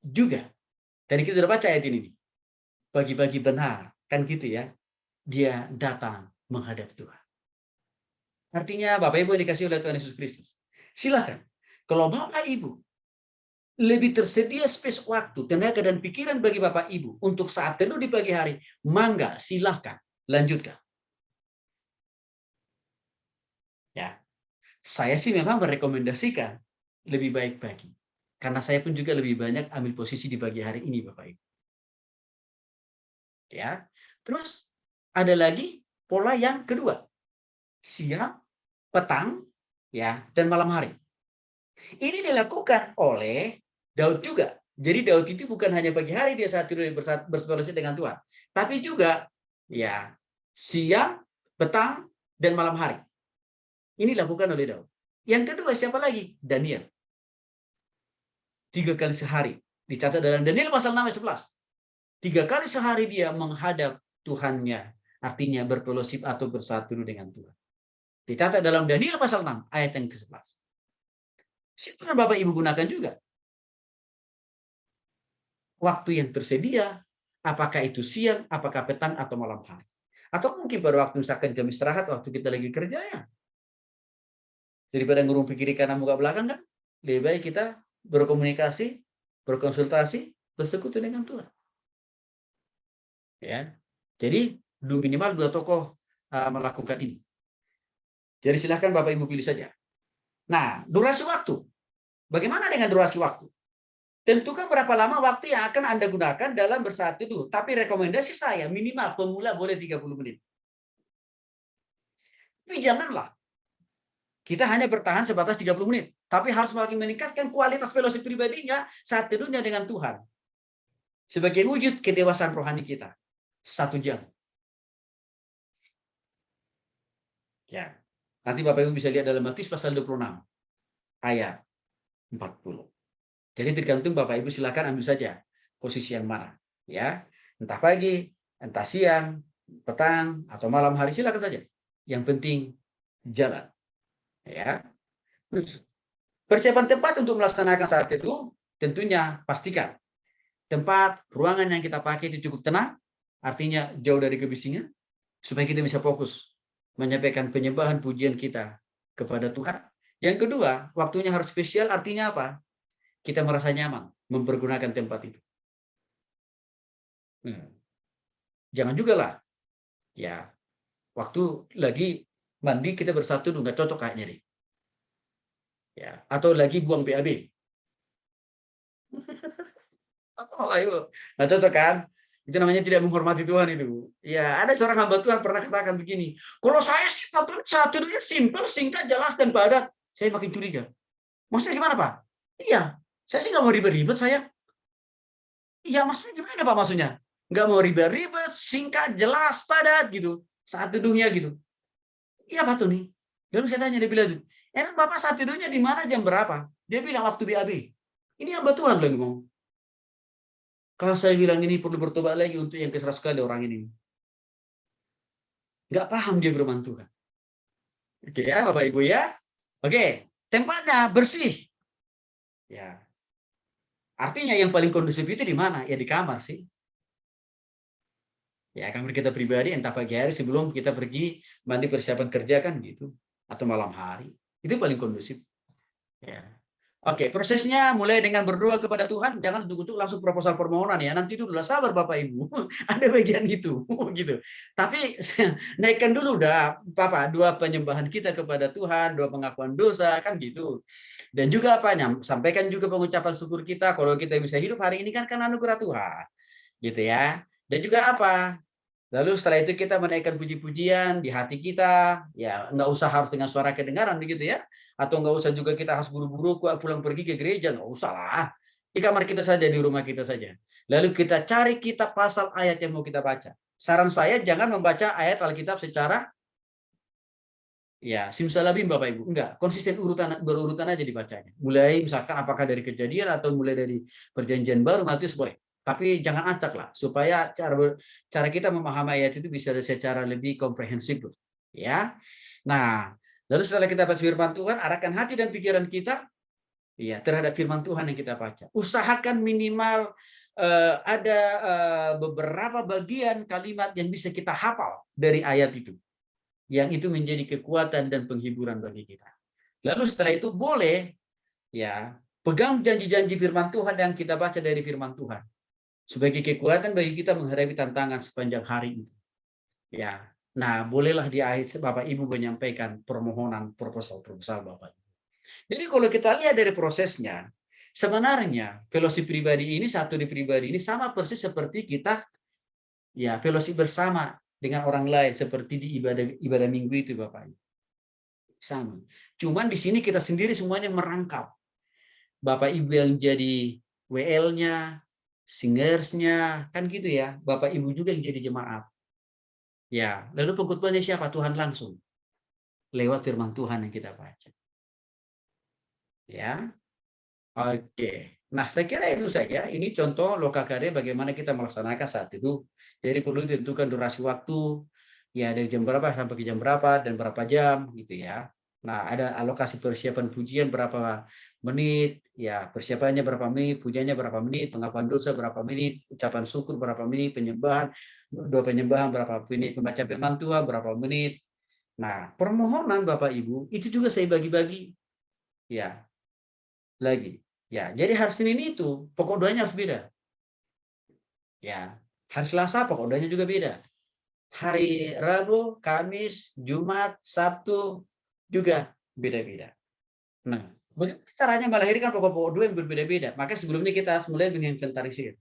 Juga. Tadi kita sudah baca ayat ini. Pagi-pagi benar. Kan gitu ya. Dia datang menghadap Tuhan. Artinya Bapak Ibu yang dikasih oleh Tuhan Yesus Kristus. Silakan. Kalau Bapak Ibu lebih tersedia space waktu, tenaga dan pikiran bagi Bapak Ibu untuk saat teduh di pagi hari, mangga silahkan lanjutkan. Ya, saya sih memang merekomendasikan lebih baik pagi. Karena saya pun juga lebih banyak ambil posisi di pagi hari ini, Bapak Ibu. Ya, terus ada lagi pola yang kedua, siang, petang, ya, dan malam hari. Ini dilakukan oleh Daud juga. Jadi Daud itu bukan hanya pagi hari dia saat tidur berfellowship dengan Tuhan, tapi juga ya siang, petang, dan malam hari. Ini dilakukan oleh Daud. Yang kedua siapa lagi? Daniel. 3 kali sehari. Dicatat dalam Daniel pasal 6 ayat 11. 3 kali sehari dia menghadap Tuhannya. Artinya berfellowship atau bersatu dengan Tuhan. Dicatat dalam Daniel pasal 6 ayat yang ke-11. Siapa Bapak Ibu gunakan juga. Waktu yang tersedia, apakah itu siang, apakah petang, atau malam hari. Atau mungkin pada waktu misalkan jam istirahat, waktu kita lagi kerja ya. Daripada ngurung kiri kanan muka belakang kan, lebih baik kita berkomunikasi, berkonsultasi, bersekutu dengan Tuhan. Ya, jadi minimal 2 tokoh melakukan ini. Jadi silakan Bapak Ibu pilih saja. Nah, durasi waktu. Bagaimana dengan durasi waktu? Tentukan berapa lama waktu yang akan Anda gunakan dalam bersaat teduh. Tapi rekomendasi saya minimal pemula boleh 30 menit. Tapi janganlah kita hanya bertahan sebatas 30 menit. Tapi harus makin meningkatkan kualitas fellowship pribadinya saat teduhnya dengan Tuhan. Sebagai wujud kedewasaan rohani kita. 1 jam. Ya. Nanti Bapak Ibu bisa lihat dalam Matius pasal 26. Ayat 40. Jadi tergantung Bapak Ibu silakan ambil saja posisi yang mana. Ya. Entah pagi, entah siang, petang, atau malam hari silakan saja. Yang penting jalan. Ya. Persiapan tempat untuk melaksanakan saat itu tentunya pastikan tempat, ruangan yang kita pakai itu cukup tenang, artinya jauh dari kebisingan, supaya kita bisa fokus menyampaikan penyembahan pujian kita kepada Tuhan. Yang kedua, waktunya harus spesial, artinya apa? Kita merasa nyaman mempergunakan tempat itu. Jangan juga lah, ya, waktu lagi mandi kita bersatu nggak cocok kayaknya deh. Ya, atau lagi buang BAB. Oh, ayo, nggak cocok kan? Itu namanya tidak menghormati Tuhan itu. Ya, ada seorang hamba Tuhan pernah katakan begini, kalau saya sih saat tidurnya simpel, singkat, jelas, dan padat, saya makin curiga. Maksudnya gimana, Pak? Iya, saya sih nggak mau ribet-ribet saya. Iya, maksudnya gimana, Pak, maksudnya? Nggak mau ribet-ribet, singkat, jelas, padat, gitu. Saat tidurnya, gitu. Iya, Pak, tuh nih. Lalu saya tanya, dia bilang, emang Bapak saat tidurnya di mana, jam berapa? Dia bilang, waktu BAB. Ini hamba Tuhan loh ngomong. Kalau saya bilang ini perlu bertobat lagi untuk yang keras sekali orang ini. Nggak paham dia firman Tuhan. Oke ya, Bapak Ibu ya. Oke, tempatnya bersih. Ya. Artinya yang paling kondusif itu di mana? Ya di kamar sih. Ya, kamar kita pribadi, entah pagi hari sebelum kita pergi mandi persiapan kerja kan gitu. Atau malam hari. Itu paling kondusif. Ya. Oke, prosesnya mulai dengan berdoa kepada Tuhan, jangan untuk langsung proposal permohonan ya. Nanti dulu lah, sabar Bapak Ibu. Ada bagian itu gitu. Tapi naikkan dulu dah Bapak, dua penyembahan kita kepada Tuhan, dua pengakuan dosa kan gitu. Dan juga apa? Sampaikan juga pengucapan syukur kita kalau kita bisa hidup hari ini kan anugerah Tuhan. Gitu ya. Dan juga apa? Lalu setelah itu kita menaikkan puji-pujian di hati kita, ya nggak usah harus dengan suara kedengaran begitu ya, atau nggak usah juga kita harus buru-buru pulang pergi ke gereja, nggak usah lah. Di kamar kita saja, di rumah kita saja. Lalu kita cari kitab pasal ayat yang mau kita baca. Saran saya jangan membaca ayat Alkitab secara ya simsalabim Bapak Ibu, enggak, konsisten berurutan aja dibacanya. Mulai misalkan apakah dari Kejadian atau mulai dari Perjanjian Baru, Matius boleh. Tapi jangan acak lah, supaya cara kita memahami ayat itu bisa secara lebih komprehensif, ya. Nah, lalu setelah kita baca firman Tuhan, arahkan hati dan pikiran kita, ya, terhadap firman Tuhan yang kita baca. Usahakan minimal ada beberapa bagian kalimat yang bisa kita hafal dari ayat itu, yang itu menjadi kekuatan dan penghiburan bagi kita. Lalu setelah itu boleh, ya, pegang janji-janji firman Tuhan yang kita baca dari firman Tuhan sebagai kekuatan bagi kita menghadapi tantangan sepanjang hari itu. Ya, nah bolehlah di akhir Bapak Ibu menyampaikan permohonan proposal Bapak. Jadi kalau kita lihat dari prosesnya, sebenarnya fellowship pribadi ini, satu di pribadi ini sama persis seperti kita ya fellowship bersama dengan orang lain seperti di ibadah minggu itu Bapak Ibu. Sama. Cuman di sini kita sendiri semuanya merangkap. Bapak Ibu yang jadi WL-nya, singersnya, kan gitu ya. Bapak Ibu juga yang jadi jemaat. Ya, lalu pengkhotbahnya siapa? Tuhan langsung. Lewat firman Tuhan yang kita baca. Ya. Oke. Nah, saya kira itu saja. Ini contoh lokakarya bagaimana kita melaksanakan saat itu. Jadi perlu ditentukan durasi waktu, ya dari jam berapa sampai ke jam berapa dan berapa jam gitu ya. Nah, ada alokasi persiapan pujian berapa menit, ya persiapannya berapa menit, pujiannya berapa menit, pengakuan dosa berapa menit, ucapan syukur berapa menit, penyembahan, doa penyembahan berapa menit, membaca firman Tuhan berapa menit. Nah, permohonan Bapak Ibu itu juga saya bagi-bagi. Ya, lagi. Ya, jadi hari Senin itu pokok doanya harus beda. Ya, hari Selasa pokok doanya juga beda. Hari Rabu, Kamis, Jumat, Sabtu juga beda-beda. Nah, bagaimana caranya melahirkan pokok-pokok doa yang berbeda-beda? Maka sebelumnya kita harus mulai menginventarisir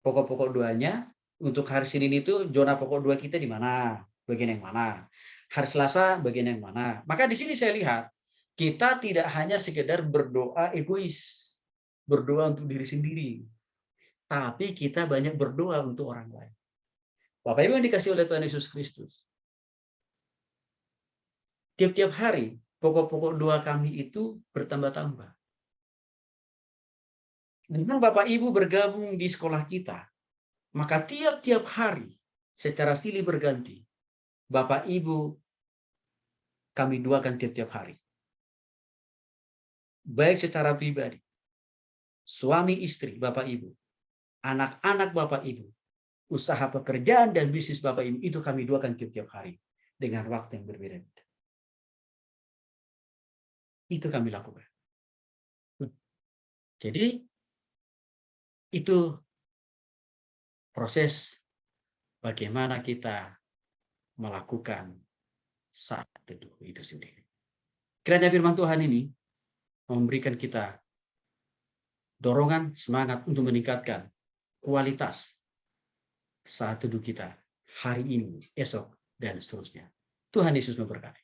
pokok-pokok doanya. Untuk hari Senin itu zona pokok doa kita di mana? Bagian yang mana? Hari Selasa bagian yang mana? Maka di sini saya lihat kita tidak hanya sekedar berdoa egois, berdoa untuk diri sendiri, tapi kita banyak berdoa untuk orang lain. Bapak Ibu yang dikasih oleh Tuhan Yesus Kristus, tiap-tiap hari pokok-pokok doa kami itu bertambah-tambah. Dengan Bapak Ibu bergabung di sekolah kita, maka tiap-tiap hari secara silih berganti, Bapak Ibu kami doakan tiap-tiap hari. Baik secara pribadi, suami istri Bapak Ibu, anak-anak Bapak Ibu, usaha pekerjaan dan bisnis Bapak Ibu, itu kami doakan tiap-tiap hari dengan waktu yang berbeda-beda. Itu kami lakukan. Jadi itu proses bagaimana kita melakukan saat teduh itu sendiri. Kiranya firman Tuhan ini memberikan kita dorongan, semangat untuk meningkatkan kualitas saat teduh kita hari ini, esok, dan seterusnya. Tuhan Yesus memberkati.